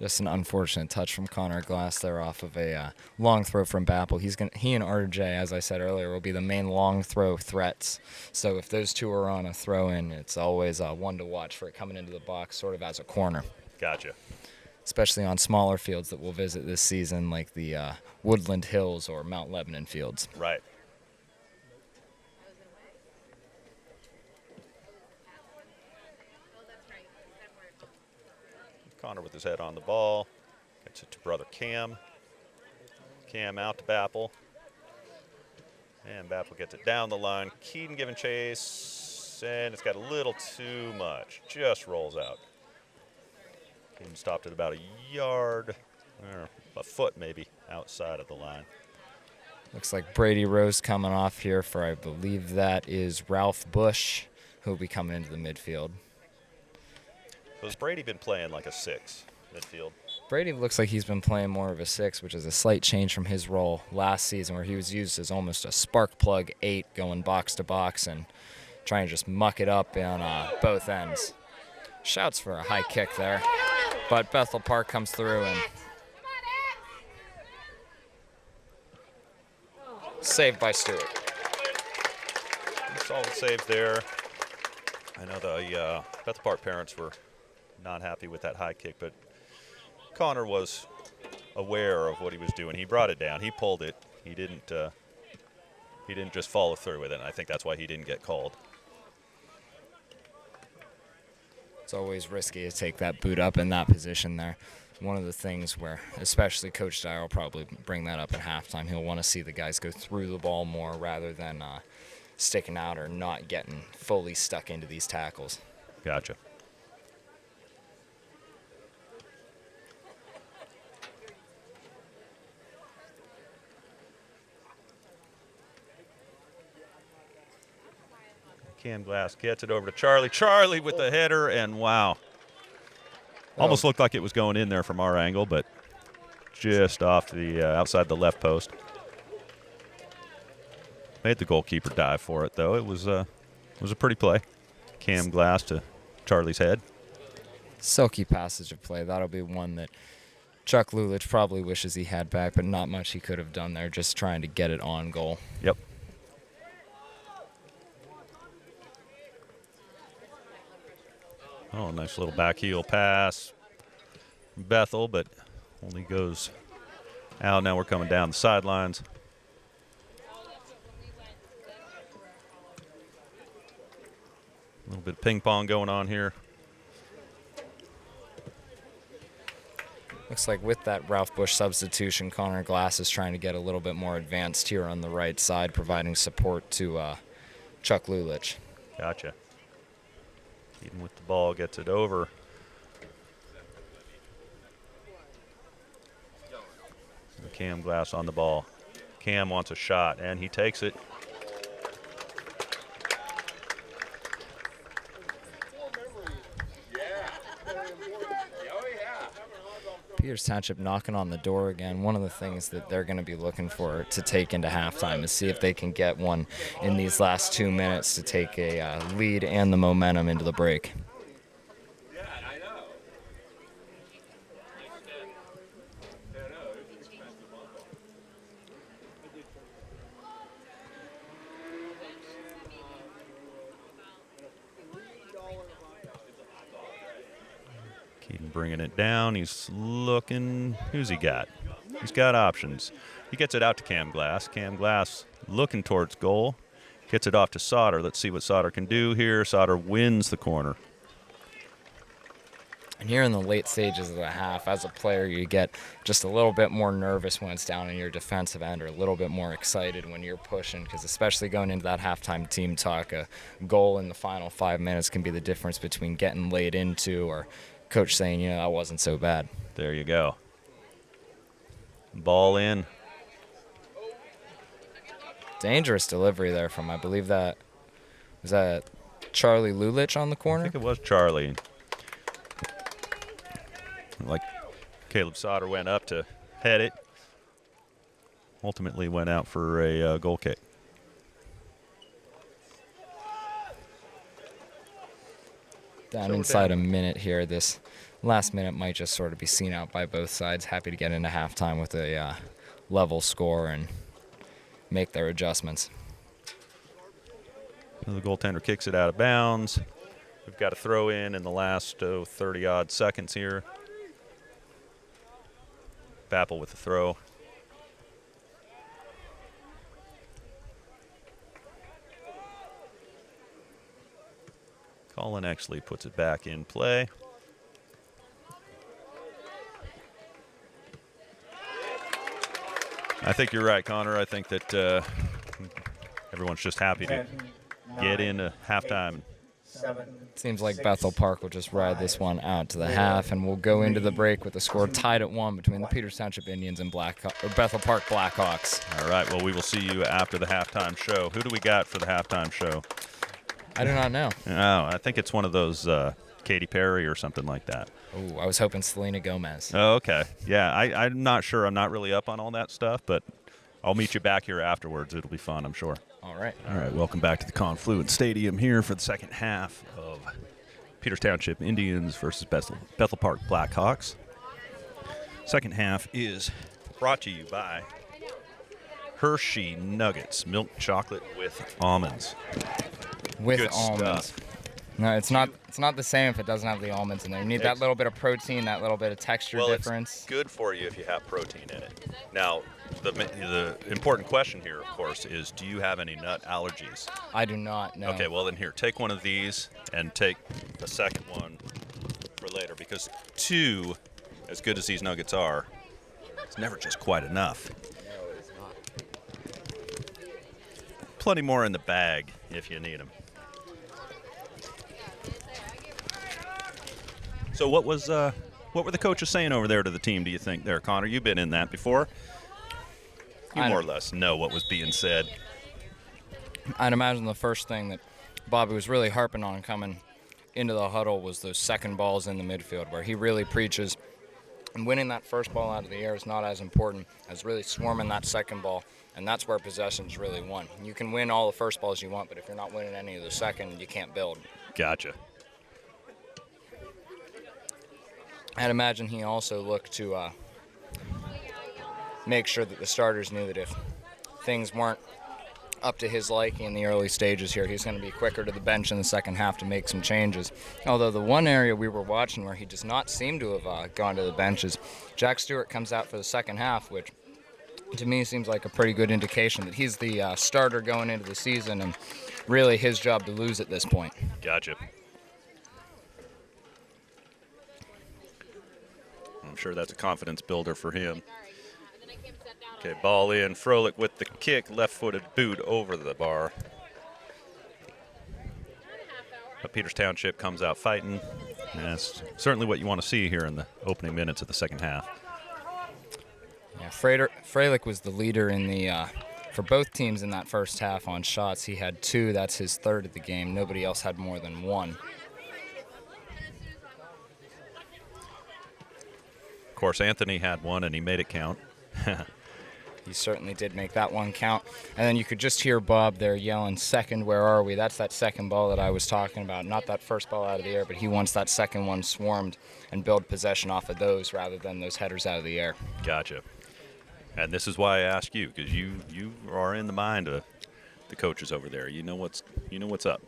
Just an unfortunate touch from Connor Glass there off of a long throw from Bapple. He and RJ, as I said earlier, will be the main long throw threats. So if those two are on a throw in, it's always one to watch for it coming into the box, sort of as a corner. Gotcha. Especially on smaller fields that we'll visit this season, like the Woodland Hills or Mount Lebanon fields. Right. Connor with his head on the ball. Gets it to brother Cam. Cam out to Bapple. And Bapple gets it down the line. Keaton giving chase. And it's got a little too much. Just rolls out. Keaton stopped at about a yard, or a foot maybe, outside of the line. Looks like Brady Rose coming off here for, I believe that is Ralph Bush, who will be coming into the midfield. So has Brady been playing like a 6 midfield? Brady looks like he's been playing more of a 6, which is a slight change from his role last season where he was used as almost a spark plug 8 going box to box and trying to just muck it up on both ends. Shouts for a high kick there, but Bethel Park comes through and saved by Stewart. Solid save there. I know the Bethel Park parents were not happy with that high kick, but Connor was aware of what he was doing. He brought it down. He pulled it. He didn't just follow through with it. And I think that's why he didn't get called. It's always risky to take that boot up in that position there. One of the things where, especially Coach Dyer will probably bring that up at halftime. He'll want to see the guys go through the ball more rather than sticking out or not getting fully stuck into these tackles. Gotcha. Cam Glass gets it over to Charlie. Charlie with the header, and wow. Almost looked like it was going in there from our angle, but just off the outside the left post. Made the goalkeeper dive for it, though. It was a pretty play. Cam Glass to Charlie's head. Silky passage of play. That'll be one that Chuck Lulich probably wishes he had back, but not much he could have done there, just trying to get it on goal. Yep. Oh, nice little back heel pass. Bethel, but only goes out. Now we're coming down the sidelines. A little bit of ping pong going on here. Looks like with that Ralph Bush substitution, Connor Glass is trying to get a little bit more advanced here on the right side, providing support to Chuck Lulich. Gotcha. Even with the ball, gets it over. Cam Glass on the ball. Cam wants a shot, and he takes it. Peters Township knocking on the door again. One of the things that they're going to be looking for to take into halftime is see if they can get one in these last 2 minutes to take a lead and the momentum into the break. Keaton bringing it down. He's looking. Who's he got? He's got options. He gets it out to Cam Glass. Cam Glass looking towards goal. Gets it off to Sauter. Let's see what Sauter can do here. Sauter wins the corner. And here in the late stages of the half, as a player, you get just a little bit more nervous when it's down in your defensive end, or a little bit more excited when you're pushing, because especially going into that halftime team talk, a goal in the final 5 minutes can be the difference between getting laid into or coach saying, you know, that wasn't so bad. There you go. Ball in. Dangerous delivery there from, I believe that, was that Charlie Lulich on the I corner. think it was Charlie. Like Caleb Sauter went up to head it. Ultimately went out for a goal kick. Down inside a minute here. This last minute might just sort of be seen out by both sides. Happy to get into halftime with a level score and make their adjustments. The goaltender kicks it out of bounds. We've got a throw in the last 30-odd seconds here. Bethel with the throw. Colin Exley puts it back in play. I think you're right, Connor. I think that everyone's just happy to 10, get 9, into halftime. 7. Seems like 6, Bethel Park will just ride this one out to the half, and we'll go into the break with the score tied at 1 between the Peters Township Indians and Bethel Park Blackhawks. All right, well, we will see you after the halftime show. Who do we got for the halftime show? I do not know. Oh, I think it's one of those Katy Perry or something like that. Oh, I was hoping Selena Gomez. Oh, okay. Yeah, I'm not sure. I'm not really up on all that stuff, but I'll meet you back here afterwards. It'll be fun, I'm sure. All right. All right, welcome back to the Confluent Stadium here for the second half of Peters Township Indians versus Bethel Park Blackhawks. Second half is brought to you by Hershey Nuggets, milk chocolate with almonds. With Good almonds. stuff. No, it's not the same if it doesn't have the almonds in there. You need that little bit of protein, that little bit of texture difference. It's good for you if you have protein in it. Now, the important question here, of course, is do you have any nut allergies? I do not know. Okay, well then here, take one of these and take the second one for later, because 2, as good as these nuggets are, it's never just quite enough. No, it is not. Plenty more in the bag if you need them. So what were the coaches saying over there to the team, do you think there, Connor? You've been in that before. You more or less know what was being said. I'd imagine the first thing that Bobby was really harping on coming into the huddle was those second balls in the midfield, where he really preaches and winning that first ball out of the air is not as important as really swarming that second ball, and that's where possession's really won. You can win all the first balls you want, but if you're not winning any of the second, you can't build. Gotcha. I'd imagine he also looked to make sure that the starters knew that if things weren't up to his liking in the early stages here, he's going to be quicker to the bench in the second half to make some changes. Although the one area we were watching where he does not seem to have gone to the bench is Jack Stewart comes out for the second half, which to me seems like a pretty good indication that he's the starter going into the season and really his job to lose at this point. Gotcha. I'm sure that's a confidence builder for him. Okay, ball in. Froelich with the kick, left-footed boot over the bar. But Peters Township comes out fighting. And that's certainly what you want to see here in the opening minutes of the second half. Yeah, Froelich was the leader in the for both teams in that first half on shots. He had 2. That's his third of the game. Nobody else had more than 1. Of course, Anthony had 1, and he made it count. He certainly did make that one count. And then you could just hear Bob there yelling, "Second, where are we?" That's that second ball that I was talking about. Not that first ball out of the air, but he wants that second one swarmed and build possession off of those rather than those headers out of the air. Gotcha. And this is why I ask you, because you are in the mind of the coaches over there. You know what's up.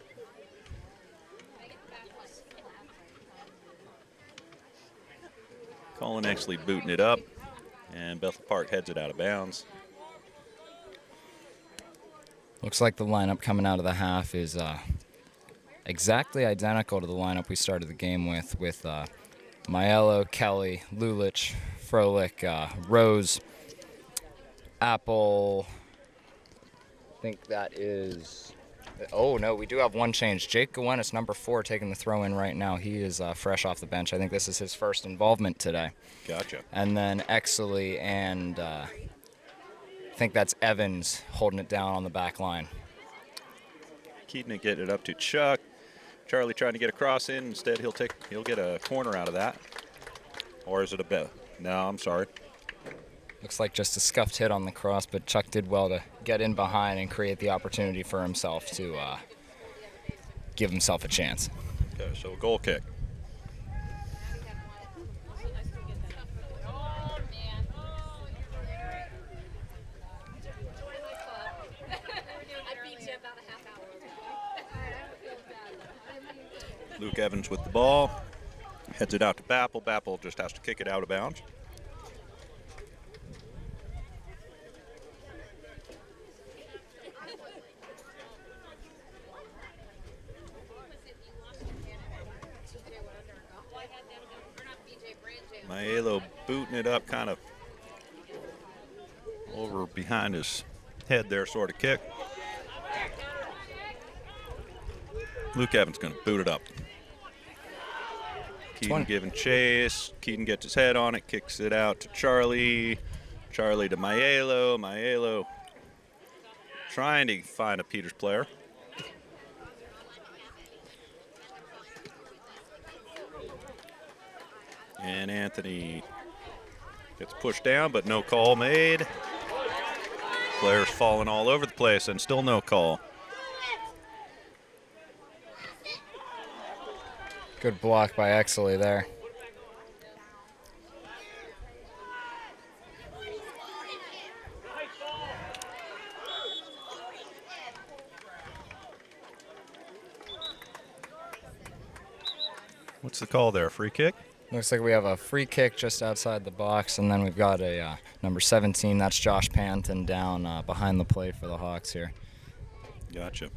Colin actually booting it up, and Bethel Park heads it out of bounds. Looks like the lineup coming out of the half is exactly identical to the lineup we started the game with Maiello, Kelly, Lulich, Froelich, Rose, Apple. I think that is... Oh, no, we do have one change. Jake Gowennis, number 4, taking the throw in right now. He is fresh off the bench. I think this is his first involvement today. Gotcha. And then Exley and I think that's Evans holding it down on the back line. Keaton getting it up to Chuck. Charlie trying to get a cross in. Instead, he'll get a corner out of that. Or is it a bit? No, I'm sorry. Looks like just a scuffed hit on the cross, but Chuck did well to get in behind and create the opportunity for himself to give himself a chance. Okay, so a goal kick. Luke Evans with the ball. Heads it out to Bappel. Bappel just has to kick it out of bounds. Maelo booting it up kind of over behind his head there, sort of kick. Luke Evans going to boot it up. Keaton giving chase. Keaton gets his head on it, kicks it out to Charlie. Charlie to Maelo. Maelo trying to find a Peters player. And Anthony gets pushed down, but no call made. Players falling all over the place and still no call. Good block by Exley there. What's the call there? Free kick? Looks like we have a free kick just outside the box, and then we've got a number 17. That's Josh Panton down behind the plate for the Hawks here. Gotcha.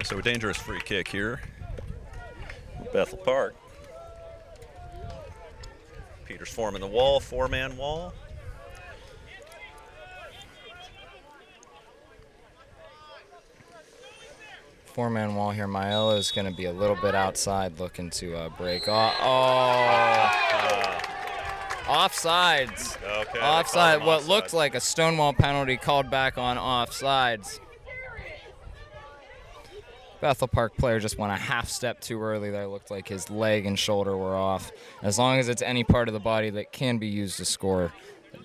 So a dangerous free kick here. Bethel Park. Peters forming the wall, four-man wall. Four-man wall here. Maelo is going to be a little bit outside, looking to break off. Offsides. Okay. Offside. What looked like a Stonewall penalty called back on offsides. Bethel Park player just went a half step too early there. Looked like his leg and shoulder were off. As long as it's any part of the body that can be used to score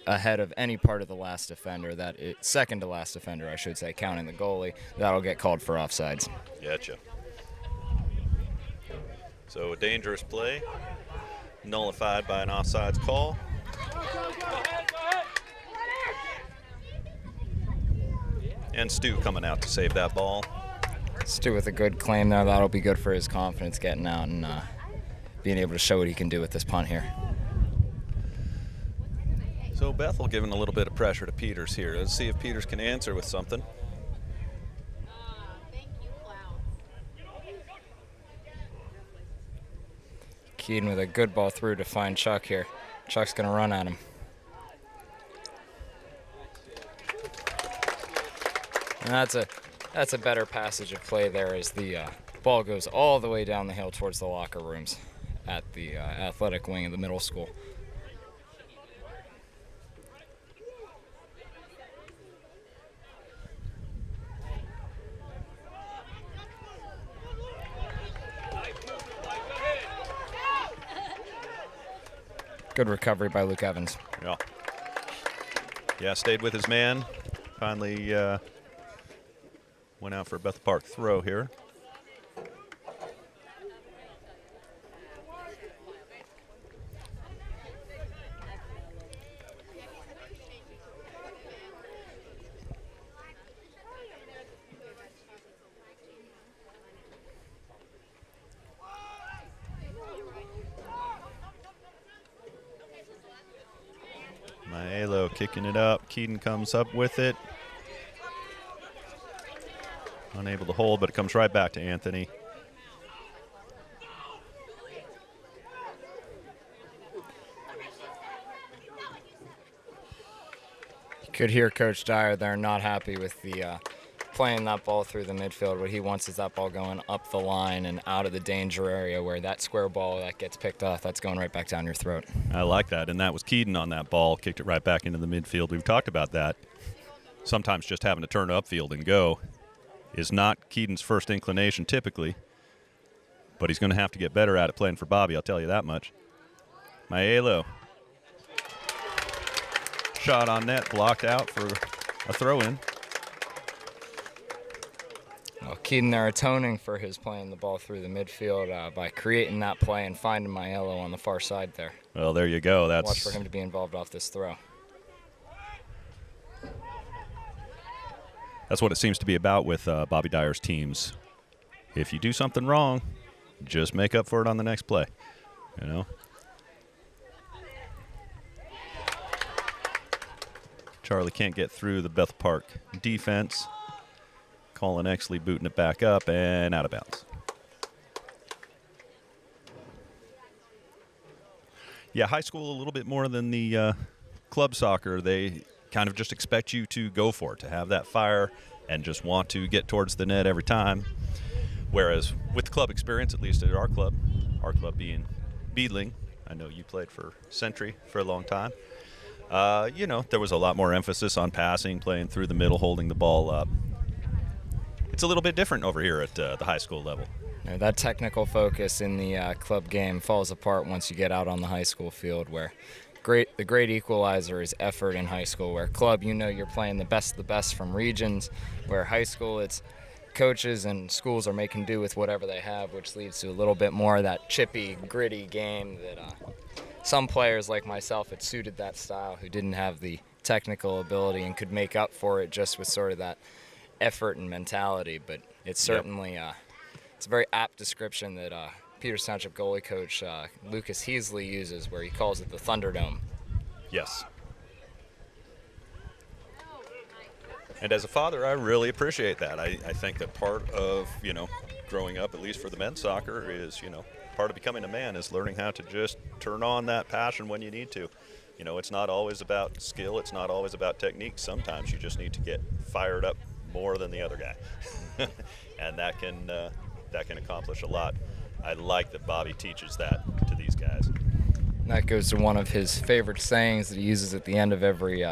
ahead of any part of the last defender, second to last defender, I should say, counting the goalie, that'll get called for offsides. Gotcha. So a dangerous play, nullified by an offsides call. And Stu coming out to save that ball. Stu with a good claim there. That'll be good for his confidence getting out and being able to show what he can do with this punt here. So Bethel giving a little bit of pressure to Peters here. Let's see if Peters can answer with something. Keaton with a good ball through to find Chuck here. Chuck's going to run at him. And that's a better passage of play there as the ball goes all the way down the hill towards the locker rooms at the athletic wing of the middle school. Good recovery by Luke Evans. Yeah, stayed with his man. Finally went out for a Bethel Park throw here. Maelo kicking it up. Keaton comes up with it. Unable to hold, but it comes right back to Anthony. You could hear Coach Dyer there not happy with the playing that ball through the midfield. What he wants is that ball going up the line and out of the danger area, where that square ball that gets picked off, that's going right back down your throat. I like that, and that was Keaton on that ball, kicked it right back into the midfield. We've talked about that. Sometimes just having to turn upfield and go is not Keaton's first inclination typically, but he's going to have to get better at it playing for Bobby, I'll tell you that much. Maiello. Shot on net, blocked out for a throw-in. Well, Keaton there atoning for his playing the ball through the midfield by creating that play and finding Maiello on the far side there. Well, there you go. Watch for him to be involved off this throw. That's what it seems to be about with Bobby Dyer's teams. If you do something wrong, just make up for it on the next play, you know? Charlie can't get through the Bethel Park defense. Colin Exley booting it back up and out of bounds. Yeah, high school a little bit more than the club soccer. They kind of just expect you to go for it, to have that fire and just want to get towards the net every time. Whereas with the club experience, at least at our club being Beedling, I know you played for Century for a long time. You know, there was a lot more emphasis on passing, playing through the middle, holding the ball up. It's a little bit different over here at the high school level. You know, that technical focus in the club game falls apart once you get out on the high school field, where the great equalizer is effort in high school, where club, you know, you're playing the best of the best from regions, where high school, it's coaches and schools are making do with whatever they have, which leads to a little bit more of that chippy, gritty game that some players like myself had suited that style, who didn't have the technical ability and could make up for it just with sort of that effort and mentality. But it's certainly it's a very apt description that Peters Township goalie coach Lucas Heasley uses, where he calls it the Thunderdome. Yes. And as a father, I really appreciate that. I think that part of, you know, growing up, at least for the men's soccer, is, you know, part of becoming a man is learning how to just turn on that passion when you need to. You know, it's not always about skill. It's not always about technique. Sometimes you just need to get fired up more than the other guy. And that can accomplish a lot. I like that Bobby teaches that to these guys. That goes to one of his favorite sayings that he uses at the end of every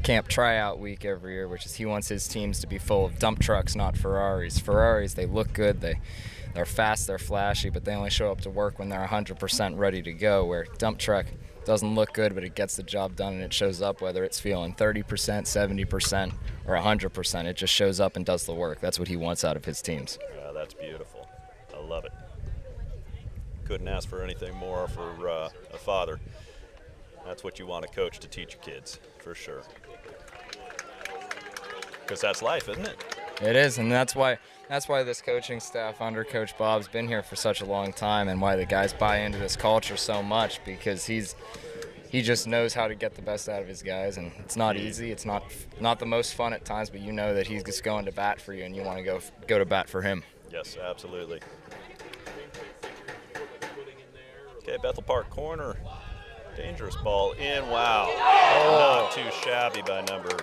camp tryout week every year, which is he wants his teams to be full of dump trucks, not Ferraris. Ferraris, they look good, they're fast, they're flashy, but they only show up to work when they're 100% ready to go, where dump truck doesn't look good, but it gets the job done, and it shows up whether it's feeling 30%, 70%, or 100%. It just shows up and does the work. That's what he wants out of his teams. Yeah, that's beautiful. I love it. Couldn't ask for anything more for a father. That's what you want a coach to teach your kids, for sure. Because that's life, isn't it? It is, and that's why this coaching staff under Coach Bob's been here for such a long time, and why the guys buy into this culture so much, because he just knows how to get the best out of his guys, and it's not easy. It's not the most fun at times, but you know that he's just going to bat for you, and you want to go to bat for him. Yes, absolutely. Okay, Bethel Park corner. Dangerous ball in. Wow. Not too shabby by number,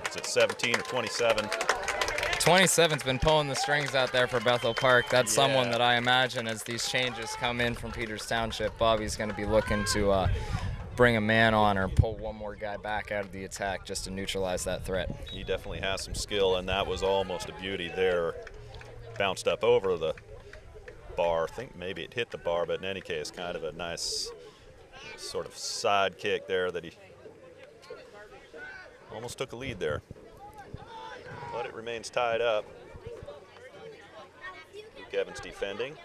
is it 17 or 27? 27's been pulling the strings out there for Bethel Park. That's someone that I imagine, as these changes come in from Peters Township, Bobby's going to be looking to bring a man on or pull one more guy back out of the attack just to neutralize that threat. He definitely has some skill, and that was almost a beauty there. Bounced up over the bar. I think maybe it hit the bar, but in any case, kind of a nice sort of side kick there that he almost took a lead there. But it remains tied up. Luke Evans defending.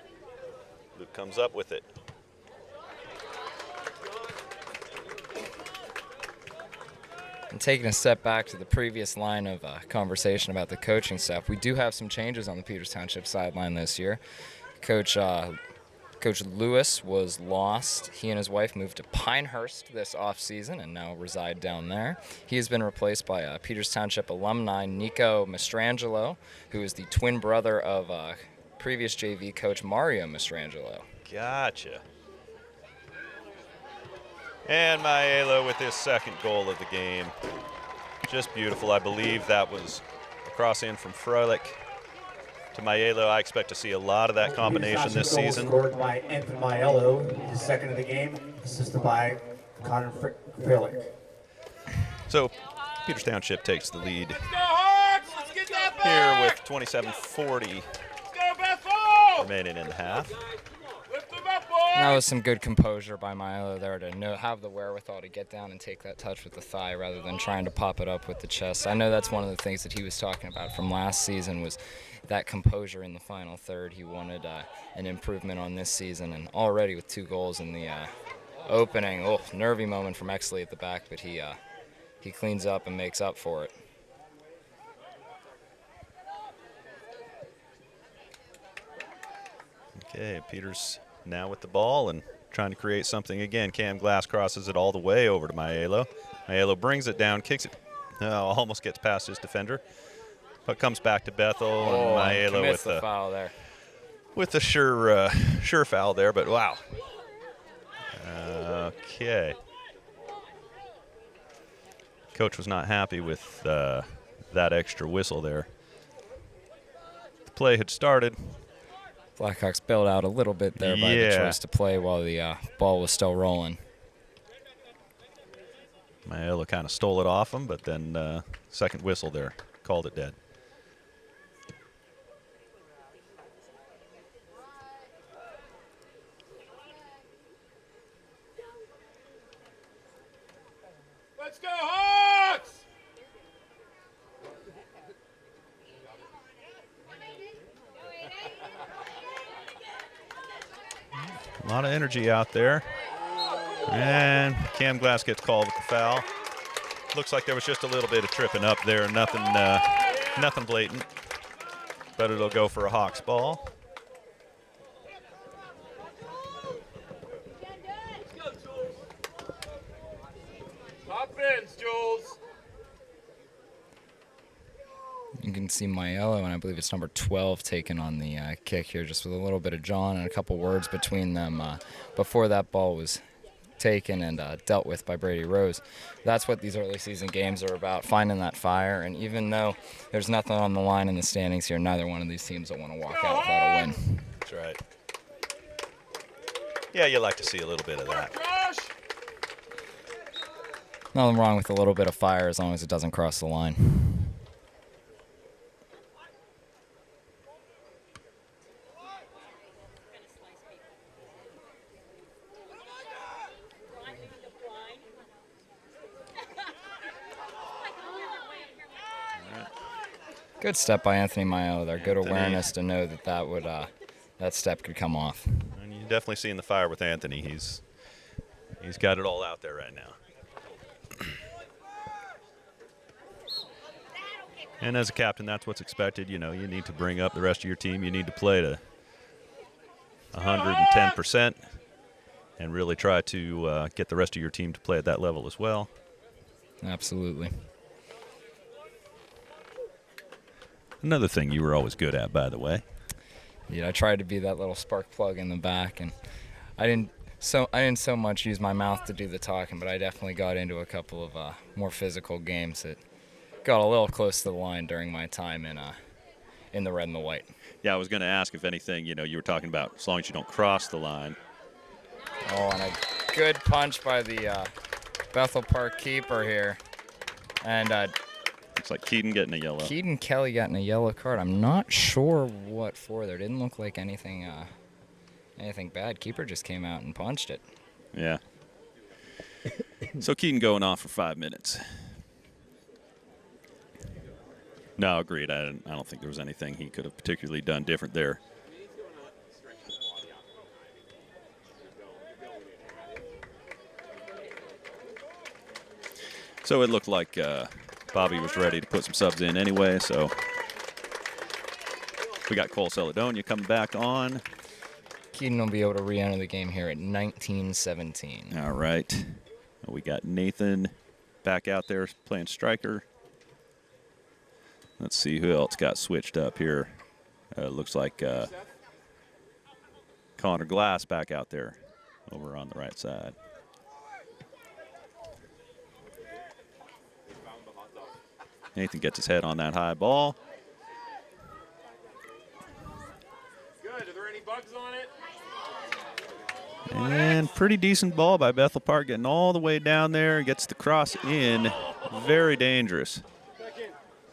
Luke comes up with it. And taking a step back to the previous line of conversation about the coaching staff, we do have some changes on the Peters Township sideline this year. Coach Lewis was lost. He and his wife moved to Pinehurst this offseason and now reside down there. He has been replaced by Peters Township alumni Nico Mastrangelo, who is the twin brother of previous JV coach Mario Mastrangelo. Gotcha. And Maiello with his second goal of the game. Just beautiful. I believe that was cross in from Froelich to Maiello. I expect to see a lot of that combination this season. Scored by Anthony Maiello, his second of the game, assisted by Connor Froelich. So Peters Township takes the lead Let's go, Hawks! Let's get that here back! with 27:40 Let's go, Bethel! remaining in the half. Lift them up, That boys! was some good composure by Milo there to have the wherewithal to get down and take that touch with the thigh rather than trying to pop it up with the chest. I know that's one of the things that he was talking about from last season was that composure in the final third. He wanted an improvement on this season, and already with 2 goals in the opening, nervy moment from Exley at the back, but he cleans up and makes up for it. Okay, Peters now with the ball and trying to create something again. Cam Glass crosses it all the way over to Maiello. Maiello brings it down, kicks it, almost gets past his defender, but comes back to Bethel and Maiello with the foul there. With a sure foul there, but wow. Okay. Coach was not happy with that extra whistle there. The play had started. Blackhawks bailed out a little bit there by the choice to play while the ball was still rolling. Maiello kind of stole it off him, but then second whistle there called it dead. Let's go, Hawks! A lot of energy out there. And Cam Glass gets called with the foul. Looks like there was just a little bit of tripping up there. Nothing blatant. But it'll go for a Hawks ball. Top ends, Jules. You can see Maiello, and I believe it's number 12, taking on the kick here, just with a little bit of John and a couple words between them before that ball was taken and dealt with by Brady Rose. That's what these early season games are about, finding that fire. And even though there's nothing on the line in the standings here, neither one of these teams will want to walk out without a win. That's right. Yeah, you like to see a little bit of that. Josh! Nothing wrong with a little bit of fire as long as it doesn't cross the line. Good step by Anthony Maiello there. Good awareness to know that that step could come off. And you're definitely seeing the fire with Anthony. He's got it all out there right now. And as a captain, that's what's expected. You know, you need to bring up the rest of your team. You need to play to 110% and really try to get the rest of your team to play at that level as well. Absolutely. Another thing you were always good at, by the way. Yeah, I tried to be that little spark plug in the back, and I didn't so much use my mouth to do the talking, but I definitely got into a couple of more physical games that got a little close to the line during my time in the red and the white. Yeah, I was going to ask if anything, you know, you were talking about as long as you don't cross the line. Oh, and a good punch by the Bethel Park keeper here, and Looks like Keaton getting a yellow. Keaton Kelly getting a yellow card. I'm not sure what for. There didn't look like anything bad. Keeper just came out and punched it. Yeah. So Keaton going off for 5 minutes. No, agreed. I don't think there was anything he could have particularly done different there. So it looked like Bobby was ready to put some subs in anyway, so we got Cole Celedonia coming back on. Keaton will be able to re-enter the game here at 19-17. All right. We got Nathan back out there playing striker. Let's see who else got switched up here. Looks like Connor Glass back out there over on the right side. Nathan gets his head on that high ball. Good. Are there any bugs on it? And pretty decent ball by Bethel Park, getting all the way down there, gets the cross in. Very dangerous.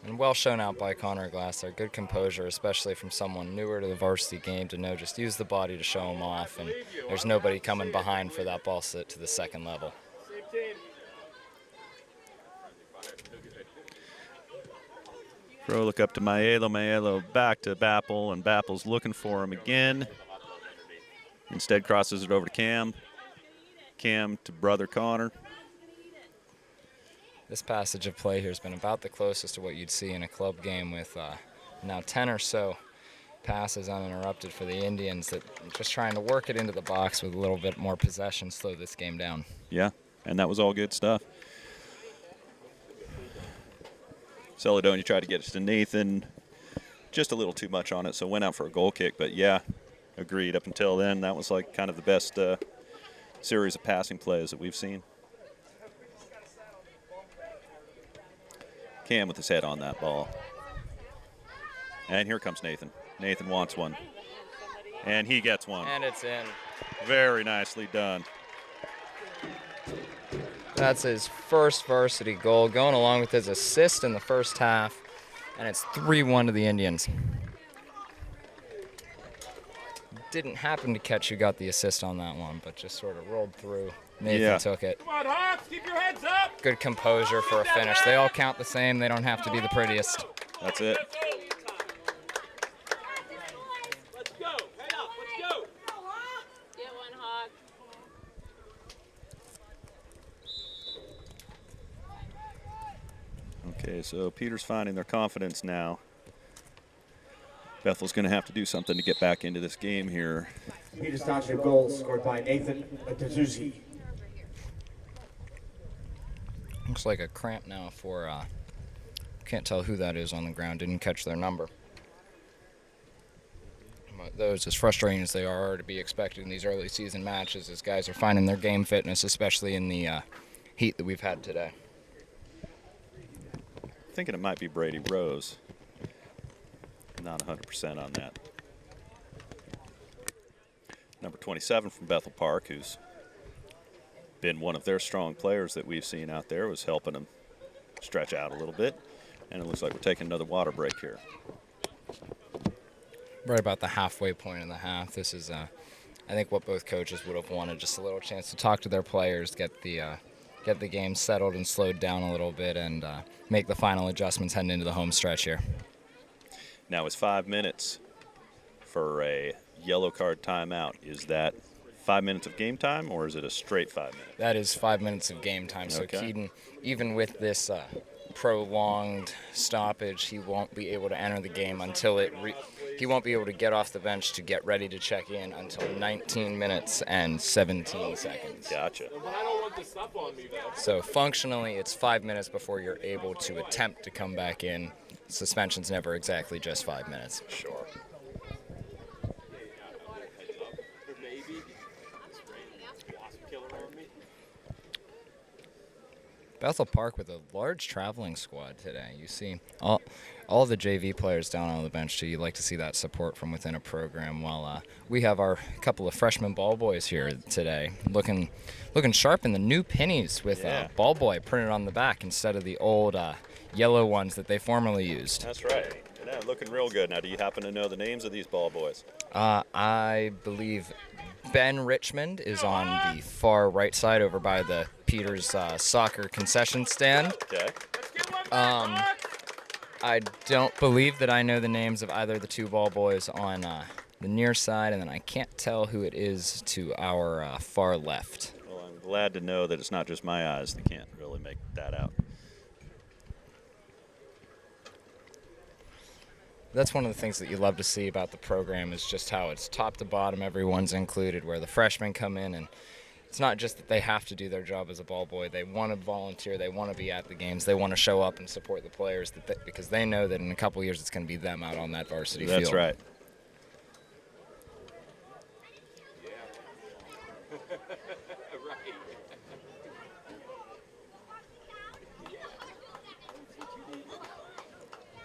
And well shown out by Connor Glass there. Good composure, especially from someone newer to the varsity game, to know just use the body to show him off. And there's nobody coming behind for that ball sit to the second level. Same team. Throw look up to Maiello. Maiello back to Bappel, and Bappel's looking for him again. Instead crosses it over to Cam. Cam to brother Connor. This passage of play here has been about the closest to what you'd see in a club game, with now 10 or so passes uninterrupted for the Indians, that just trying to work it into the box with a little bit more possession, slow this game down. Yeah, and that was all good stuff. Celedonia tried to get it to Nathan. Just a little too much on it, so went out for a goal kick. But, yeah, agreed. Up until then, that was like kind of the best series of passing plays that we've seen. Cam with his head on that ball. And here comes Nathan. Nathan wants one. And he gets one. And it's in. Very nicely done. That's his first varsity goal, going along with his assist in the first half. And it's 3-1 to the Indians. Didn't happen to catch who got the assist on that one, but just sort of rolled through. Nathan took it. Come on, Hawks. Keep your heads up. Good composure for a finish. They all count the same. They don't have to be the prettiest. That's it. Let's go. Head up. Let's go. Get one, Hawk. Okay, so Peter's finding their confidence now. Bethel's going to have to do something to get back into this game here. Peters Township goal scored by Nathan Tazuzi. Looks like a cramp now for, can't tell who that is on the ground. Didn't catch their number. But those, as frustrating as they are to be expected in these early season matches, as guys are finding their game fitness, especially in the heat that we've had today. Thinking it might be Brady Rose. Not 100% on that. Number 27 from Bethel Park, who's been one of their strong players that we've seen out there, was helping them stretch out a little bit. And it looks like we're taking another water break here. Right about the halfway point in the half. This is, I think, what both coaches would have wanted, just a little chance to talk to their players, get the game settled and slowed down a little bit, and make the final adjustments heading into the home stretch here. Now it's 5 minutes for a yellow card timeout. Is that 5 minutes of game time, or is it a straight 5 minutes? That is 5 minutes of game time. So Okay. Keaton, even with this prolonged stoppage, he won't be able to enter the game until he won't be able to get off the bench to get ready to check in until 19 minutes and 17 seconds. Gotcha. But I don't want this stuff on me, though. So functionally, it's 5 minutes before you're able to attempt to come back in. Suspension's never exactly just 5 minutes. Sure. Bethel Park with a large traveling squad today. You see all the JV players down on the bench, too. You like to see that support from within a program, while we have our couple of freshman ball boys here today, looking sharp in the new pennies with ball boy printed on the back instead of the old yellow ones that they formerly used. That's right. Yeah, looking real good. Now, do you happen to know the names of these ball boys? I believe Ben Richmond is on the far right side over by the Peters soccer concession stand. Okay. Let's get one back, Hawks. I don't believe that I know the names of either of the two ball boys on the near side, and then I can't tell who it is to our far left. Well, I'm glad to know that it's not just my eyes that can't really make that out. That's one of the things that you love to see about the program, is just how it's top to bottom, everyone's included, where the freshmen come in, and it's not just that they have to do their job as a ball boy. They want to volunteer. They want to be at the games. They want to show up and support the players because they know that in a couple years it's going to be them out on that varsity field. That's right.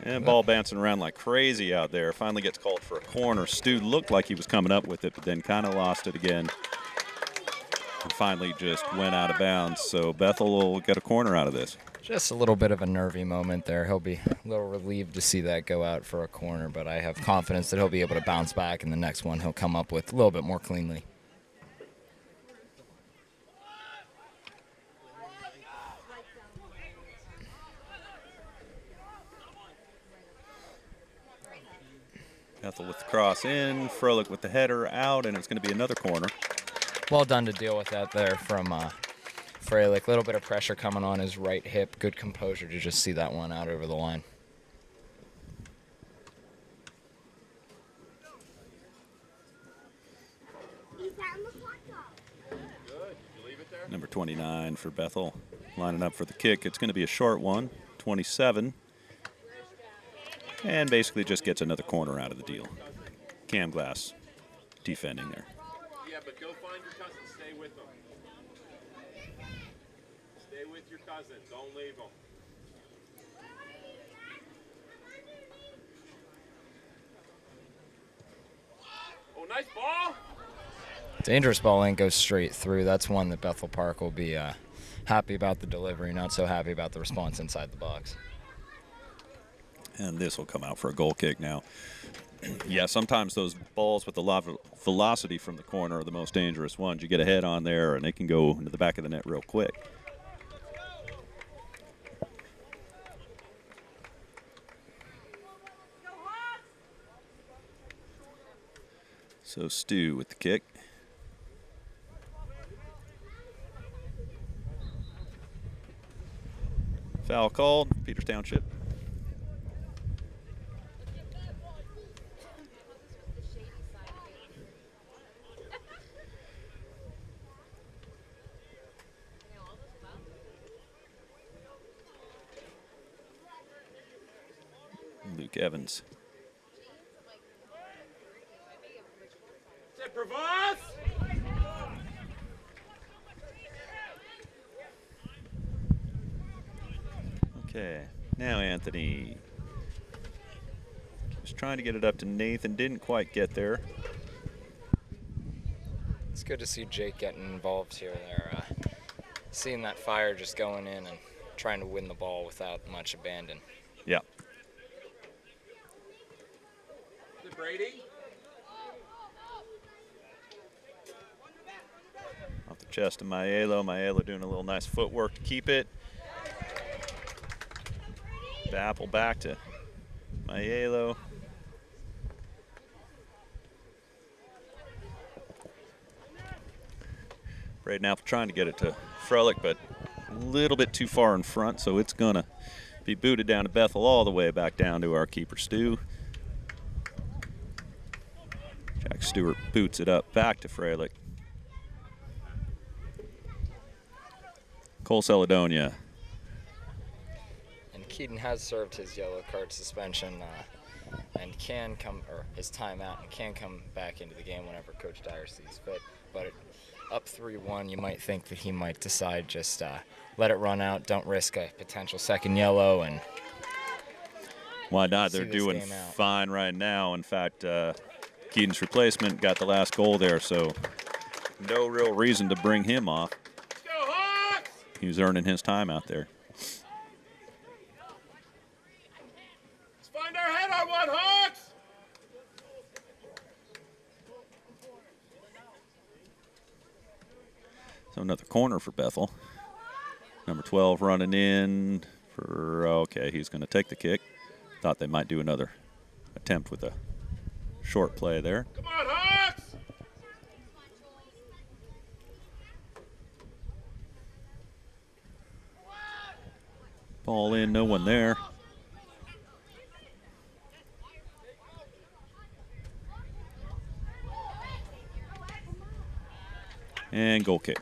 And ball bouncing around like crazy out there. Finally gets called for a corner. Stu looked like he was coming up with it, but then kind of lost it again. And finally just went out of bounds. So Bethel will get a corner out of this. Just a little bit of a nervy moment there. He'll be a little relieved to see that go out for a corner, but I have confidence that he'll be able to bounce back, and the next one he'll come up with a little bit more cleanly. Bethel with the cross in, Froelich with the header out, and it's going to be another corner. Well done to deal with that there from Froelich. A little bit of pressure coming on his right hip. Good composure to just see that one out over the line. Number 29 for Bethel lining up for the kick. It's going to be a short one, 27. And basically just gets another corner out of the deal. Cam Glass defending there. Yeah, but go find your cousin. Stay with them. Stay with your cousin. Don't leave them. Oh, nice ball. Dangerous ball in, goes straight through. That's one that Bethel Park will be happy about the delivery, not so happy about the response inside the box. And this will come out for a goal kick now. Yeah, sometimes those balls with a lot of velocity from the corner are the most dangerous ones. You get a head on there, and they can go into the back of the net real quick. So Stu with the kick. Foul called, Peters Township. Luke Evans. Say, Provence. Okay, now Anthony. Was trying to get it up to Nathan, didn't quite get there. It's good to see Jake getting involved here. They're seeing that fire just going in and trying to win the ball without much abandon. Yeah. Is it Brady? Off the chest of Maiello. Maiello doing a little nice footwork to keep it. Apple back to Maiello. Braden Apple trying to get it to Froelich, but a little bit too far in front, so it's going to be booted down to Bethel all the way back down to our keeper, Stu. Jack Stewart boots it up back to Froelich. Cole Celedonia. And Keaton has served his yellow card suspension and can come, or his timeout, and can come back into the game whenever Coach Dyer sees fit. But up 3-1, you might think that he might decide just let it run out, don't risk a potential second yellow, and why not? They're see this doing game out. fine right now. In fact, Keaton's replacement got the last goal there, so no real reason to bring him off. Let's go, Hawks! He's earning his time out there. Let's find our head on one, Hawks! So another corner for Bethel. Number 12 running in for, okay, he's going to take the kick. Thought they might do another attempt with a short play there. Come on, Hawks! Ball in, no one there. And goal kick.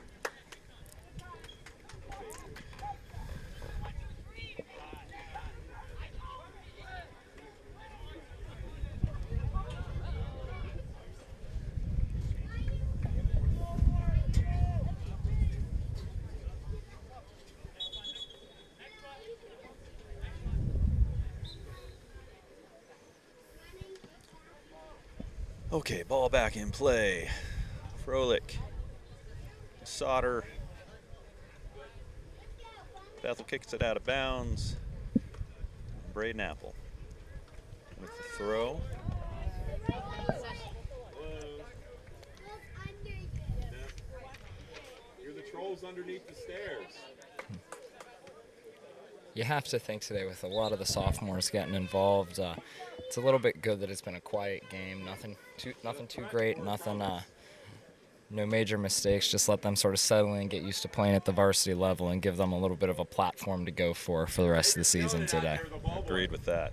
Okay, ball back in play. Froelich, Sauter. Bethel kicks it out of bounds. Braden Apple with the throw. You're the trolls underneath the stairs. You have to think today with a lot of the sophomores getting involved, it's a little bit good that it's been a quiet game. Nothing too great. No major mistakes. Just let them sort of settle in and get used to playing at the varsity level and give them a little bit of a platform to go for the rest of the season today. Agreed with that.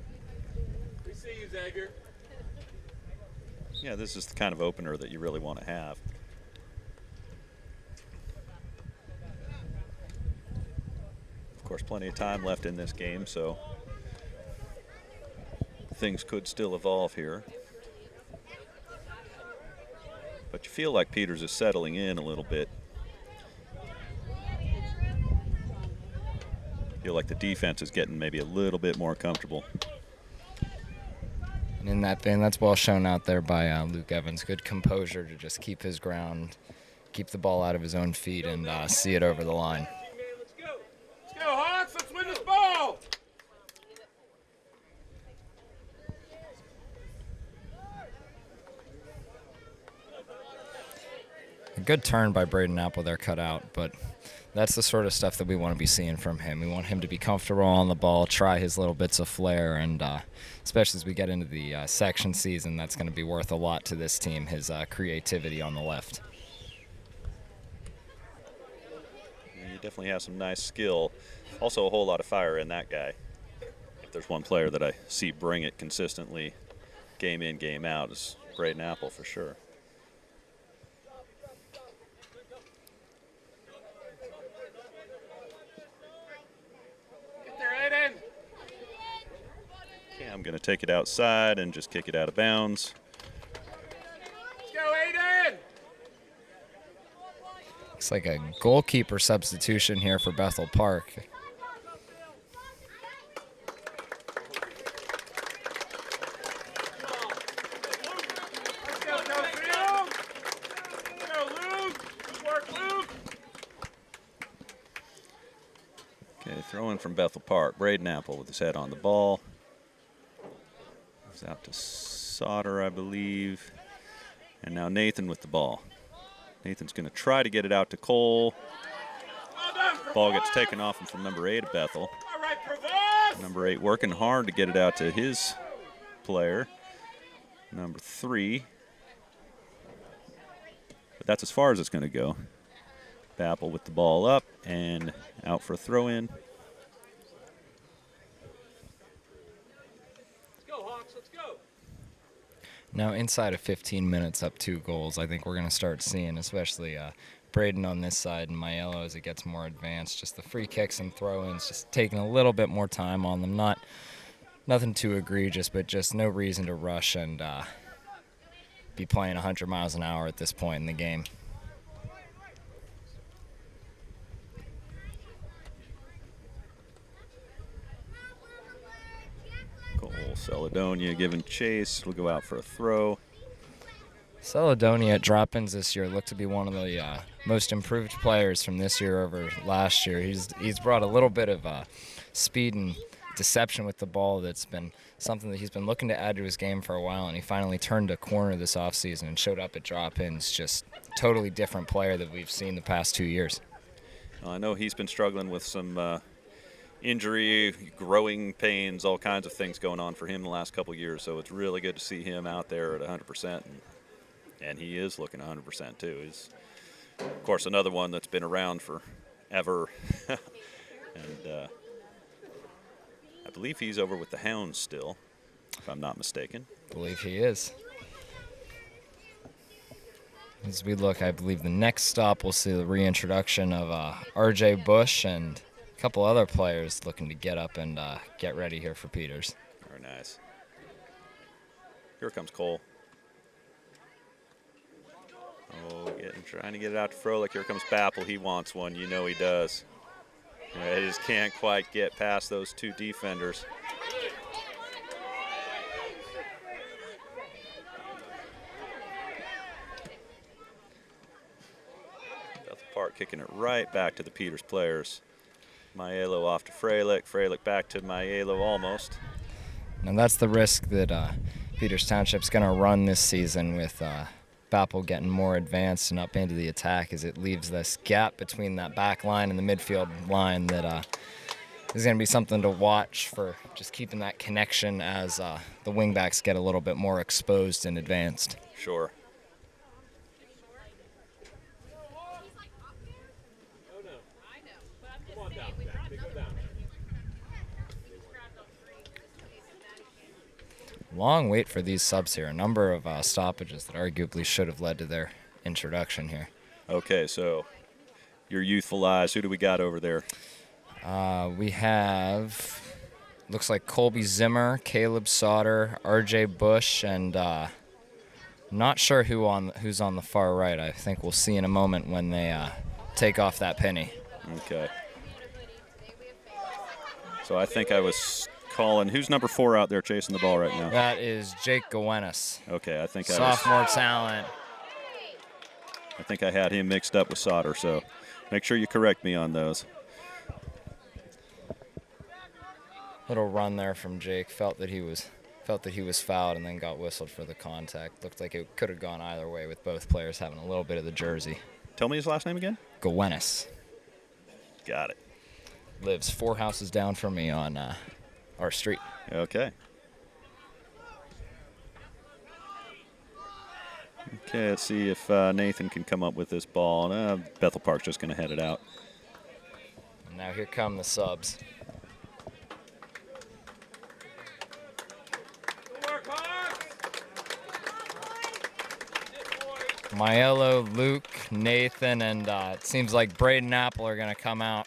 We see you, Zager. Yeah, this is the kind of opener that you really want to have. Of course, plenty of time left in this game, so things could still evolve here. But you feel like Peters is settling in a little bit. Feel like the defense is getting maybe a little bit more comfortable. And in that vein, that's well shown out there by Luke Evans. Good composure to just keep his ground, keep the ball out of his own feet, and see it over the line. Let's go. Let's go, Hawks. Let's win this ball. A good turn by Braden Apple there cut out, but that's the sort of stuff that we want to be seeing from him. We want him to be comfortable on the ball, try his little bits of flair, and especially as we get into the section season, that's going to be worth a lot to this team, his creativity on the left. You definitely have some nice skill. Also a whole lot of fire in that guy. If there's one player that I see bring it consistently, game in, game out, is Braden Apple for sure. Get there, Aiden. Okay, I'm going to take it outside and just kick it out of bounds. Let's go, Aiden. Looks like a goalkeeper substitution here for Bethel Park. Let's go, Phil. Let's go, Luke. Good work, Luke. Okay, throw in from Bethel Park. Braden Apple with his head on the ball. Goes out to Sauter, I believe. And now Nathan with the ball. Nathan's going to try to get it out to Cole. Well done, Ball gets Prevost. taken off him from number 8 of Bethel. All right, Prevost. Number 8 working hard to get it out to his player. Number 3. But that's as far as it's going to go. Apple with the ball up and out for a throw-in. Let's go, Hawks. Let's go. Now, inside of 15 minutes, up 2 goals, I think we're going to start seeing, especially Braden on this side and Maiello as it gets more advanced. Just the free kicks and throw-ins, just taking a little bit more time on them. Nothing too egregious, but just no reason to rush and be playing 100 miles an hour at this point in the game. Cole Celedonia giving chase. We'll go out for a throw. Celedonia at drop-ins this year looked to be one of the most improved players from this year over last year. He's brought a little bit of speed and deception with the ball that's been something that he's been looking to add to his game for a while, and he finally turned a corner this offseason and showed up at drop-ins. Just totally different player that we've seen the past 2 years. I know he's been struggling with some injury, growing pains, all kinds of things going on for him the last couple years, so it's really good to see him out there at 100%. And he is looking 100% too. He's, of course, another one that's been around forever. And I believe he's over with the Hounds still, if I'm not mistaken. I believe he is. As we look, I believe the next stop we'll see the reintroduction of R.J. Bush and a couple other players looking to get up and get ready here for Peters. Very nice. Here comes Cole. Oh, trying to get it out to Froelich. Here comes Bappel. He wants one. You know he does. Yeah, he just can't quite get past those 2 defenders. kicking it right back to the Peters players. Maiello off to Freilich. Freilich back to Maiello almost. And that's the risk that Peters Township's going to run this season with Bethel getting more advanced and up into the attack, as it leaves this gap between that back line and the midfield line that is going to be something to watch for just keeping that connection as the wingbacks get a little bit more exposed and advanced. Sure. Long wait for these subs here. A number of stoppages that arguably should have led to their introduction here. Okay, so your youthful eyes, who do we got over there? We have, looks like Colby Zimmer, Caleb Sauter, R.J. Bush, and not sure who's on the far right. I think we'll see in a moment when they take off that penny. Okay. So I think I was calling, who's number 4 out there chasing the ball right now? That is Jake Gowennis. Okay, I think Sophomore talent. I think I had him mixed up with Sauter, so make sure you correct me on those. Little run there from Jake. Felt that he was fouled and then got whistled for the contact. Looked like it could have gone either way with both players having a little bit of the jersey. Tell me his last name again? Gowennis. Got it. Lives 4 houses down from me on our street. Okay. Okay, let's see if Nathan can come up with this ball. Bethel Park's just going to head it out. And now here come the subs. Maiello, Luke, Nathan, and it seems like Braden Apple are going to come out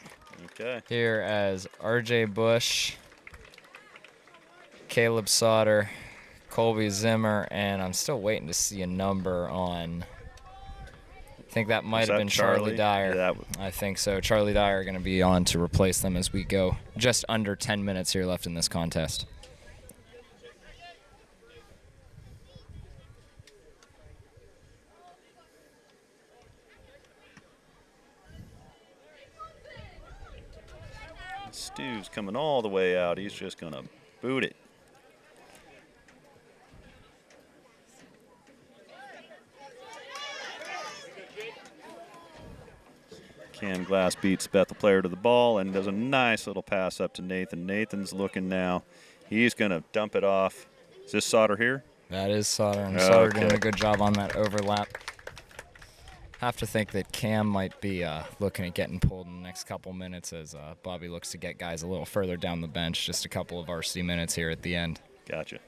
here as R.J. Bush, Caleb Sauter, Colby Zimmer, and I'm still waiting to see a number on, I think that might have been Charlie Dyer. Yeah, I think so. Charlie Dyer are going to be on to replace them as we go. Just under 10 minutes here left in this contest. Stu's coming all the way out. He's just going to boot it. Cam Glass beats Bethel player to the ball and does a nice little pass up to Nathan. Nathan's looking now. He's going to dump it off. Is this Sauter here? That is Sauter, and Sauter doing a good job on that overlap. Have to think that Cam might be looking at getting pulled in the next couple minutes as Bobby looks to get guys a little further down the bench. Just a couple of varsity minutes here at the end. Gotcha.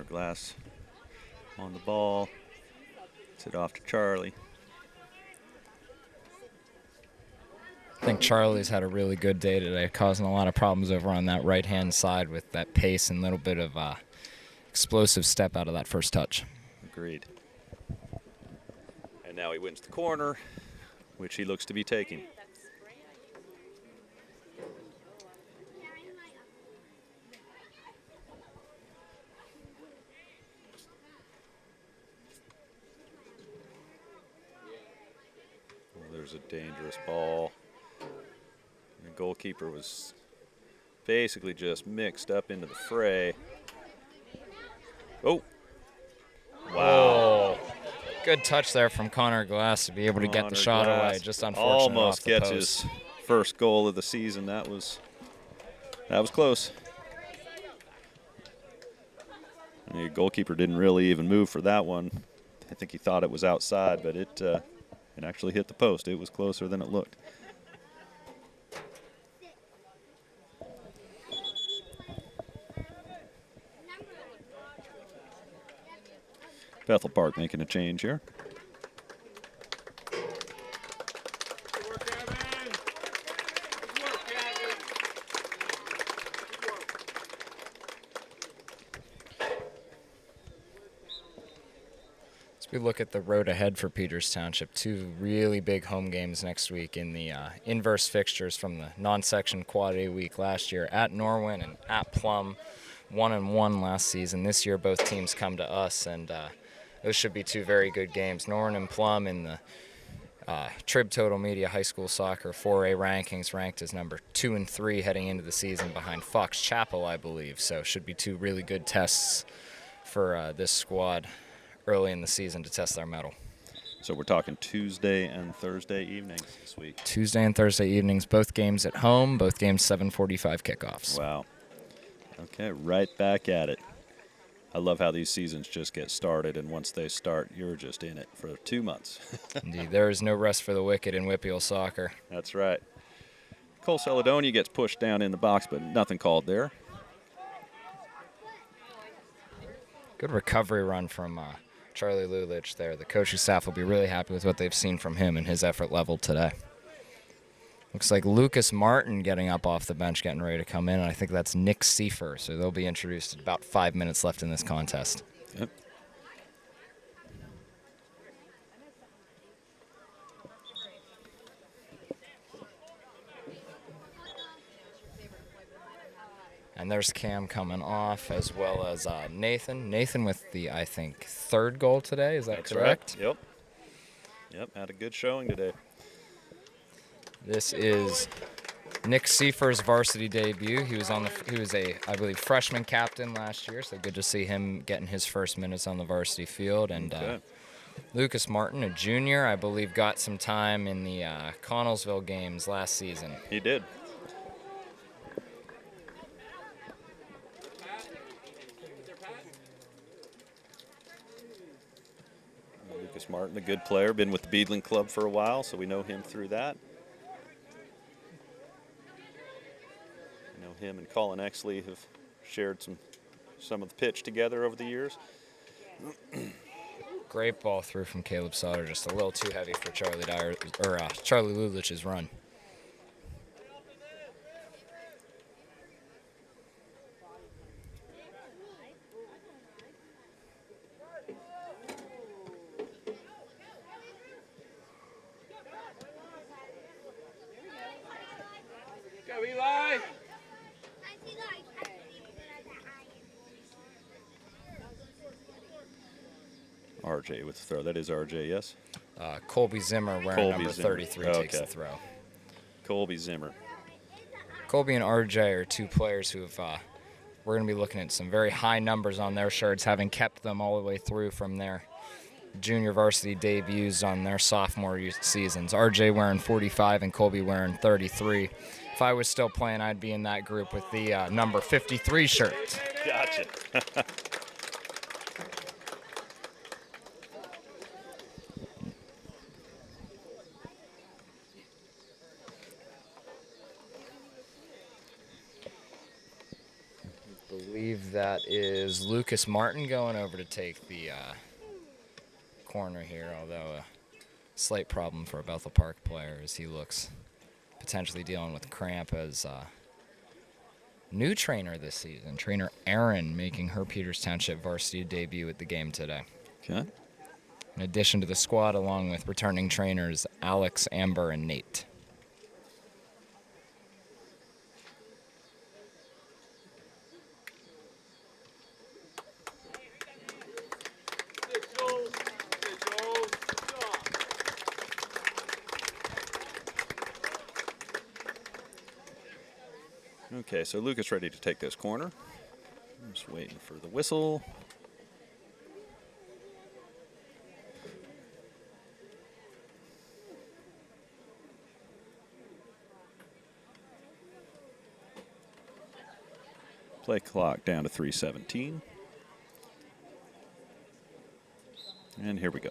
Glass on the ball. Gets it off to Charlie. I think Charlie's had a really good day today, causing a lot of problems over on that right-hand side with that pace and a little bit of explosive step out of that first touch. Agreed. And now he wins the corner, which he looks to be taking. There's a dangerous ball. The goalkeeper was basically just mixed up into the fray. Oh. Wow. Oh. Good touch there from Connor Glass to be able to get the shot away. Just unfortunate. Almost off the gets post. his first goal of the season. That was close. And the goalkeeper didn't really even move for that one. I think he thought it was outside, but it actually hit the post. It was closer than it looked. Bethel Park making a change here. We look at the road ahead for Peters Township. 2 really big home games next week in the inverse fixtures from the non-section quad A week last year at Norwin and at Plum. 1-1 last season. This year both teams come to us, and those should be 2 very good games. Norwin and Plum in the Trib Total Media High School Soccer 4A rankings ranked as number 2 and 3 heading into the season behind Fox Chapel, I believe. So should be 2 really good tests for this squad early in the season to test their mettle. So we're talking Tuesday and Thursday evenings this week. Tuesday and Thursday evenings, both games at home, both games 7:45 kickoffs. Wow. Okay, right back at it. I love how these seasons just get started, and once they start, you're just in it for 2 months. Indeed, there is no rest for the wicked in Whitfield soccer. That's right. Cole Celedonia gets pushed down in the box, but nothing called there. Good recovery run from Charlie Lulich there. The coaching staff will be really happy with what they've seen from him and his effort level today. Looks like Lucas Martin getting up off the bench, getting ready to come in, and I think that's Nick Seifer, so they'll be introduced at about 5 minutes left in this contest. Yep. And there's Cam coming off, as well as Nathan. Nathan with the, I think, 3rd goal today. Is that That's correct? right. Yep, had a good showing today. This is Nick Seifer's varsity debut. He was a, I believe, freshman captain last year, so good to see him getting his first minutes on the varsity field. And Lucas Martin, a junior, I believe, got some time in the Connellsville games last season. He did. Lucas Martin, a good player, been with the Beadling Club for a while, so we know him through that. I know him and Colin Exley have shared some of the pitch together over the years. Great ball through from Caleb Sauter, just a little too heavy for Charlie Lulich's run. Go, Eli! RJ with the throw. That is RJ, yes? Colby Zimmer wearing Colby number Zimmer. 33 takes the throw. Colby Zimmer. Colby and RJ are 2 players who have, we're going to be looking at some very high numbers on their shirts, having kept them all the way through from their junior varsity debuts on their sophomore seasons. RJ wearing 45 and Colby wearing 33. If I was still playing, I'd be in that group with the number 53 shirt. Gotcha. I believe that is Lucas Martin going over to take the corner here, although a slight problem for a Bethel Park player as he looks potentially dealing with cramp as new trainer this season, trainer Erin, making her Peters Township varsity debut at the game today. Okay. In addition to the squad, along with returning trainers Alex, Amber, and Nate. Okay, so Lucas ready to take this corner. I'm just waiting for the whistle. Play clock down to 3:17. And here we go.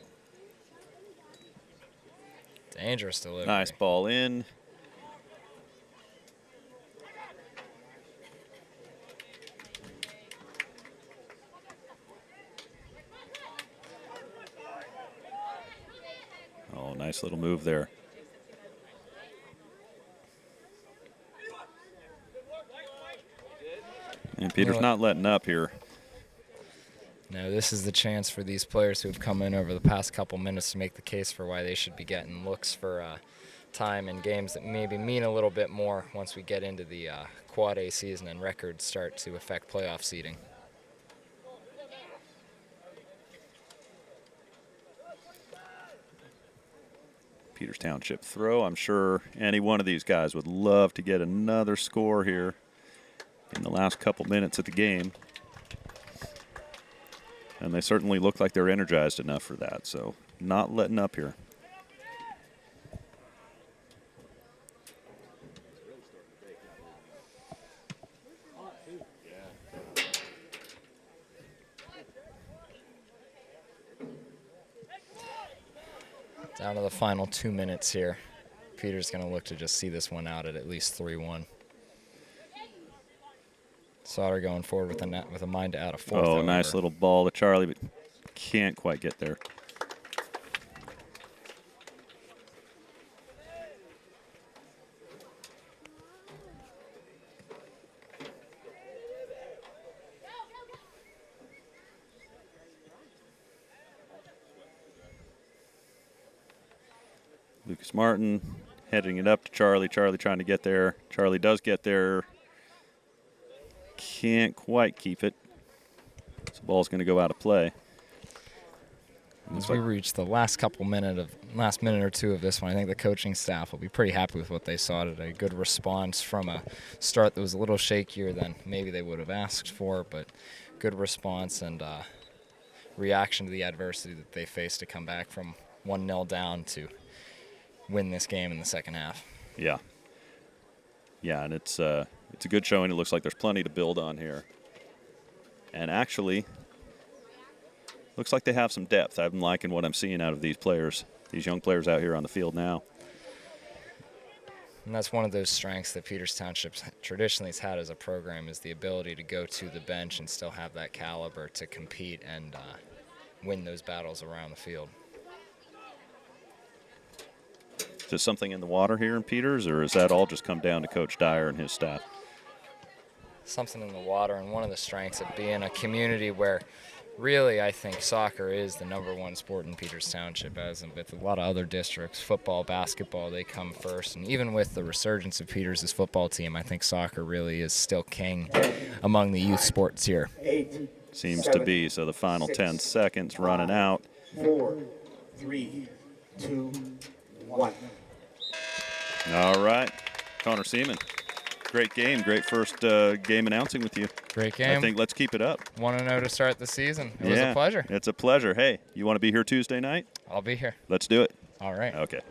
Dangerous delivery. Nice ball in. Oh, nice little move there. And Peter's not letting up here. No, this is the chance for these players who have come in over the past couple minutes to make the case for why they should be getting looks for time in games that maybe mean a little bit more once we get into the Quad A season and records start to affect playoff seeding. Peters Township throw. I'm sure any one of these guys would love to get another score here in the last couple minutes of the game. And they certainly look like they're energized enough for that, so not letting up here. Down to the final 2 minutes here. Peter's going to look to just see this one out at least 3-1. Sauter going forward with a mind to add a fourth. Oh, nice little ball to Charlie, but can't quite get there. Lucas Martin heading it up to Charlie. Charlie trying to get there. Charlie does get there. Can't quite keep it. So the ball's going to go out of play. As we reach the last minute or two of this one, I think the coaching staff will be pretty happy with what they saw today. Good response from a start that was a little shakier than maybe they would have asked for, but good response and reaction to the adversity that they faced to come back from 1-0 down to win this game in the second half. Yeah. Yeah, and it's a good showing. It looks like there's plenty to build on here. And actually, looks like they have some depth. I've been liking what I'm seeing out of these players, these young players out here on the field now. And that's one of those strengths that Peters Township traditionally has had as a program, is the ability to go to the bench and still have that caliber to compete and win those battles around the field. Is there something in the water here in Peters, or is that all just come down to Coach Dyer and his staff? Something in the water, and one of the strengths of being a community where really I think soccer is the #1 sport in Peters Township, as with a lot of other districts. Football, basketball, they come first, and even with the resurgence of Peters' football team, I think soccer really is still king among the youth sports here. Seems to be. So the final 10 seconds running out. 4, 3, 2, 1. All right, Connor Seaman. Great game. Great first game announcing with you. Great game. I think let's keep it up. 1-0 to start the season. It was a pleasure. It's a pleasure. Hey, you want to be here Tuesday night? I'll be here. Let's do it. All right. Okay.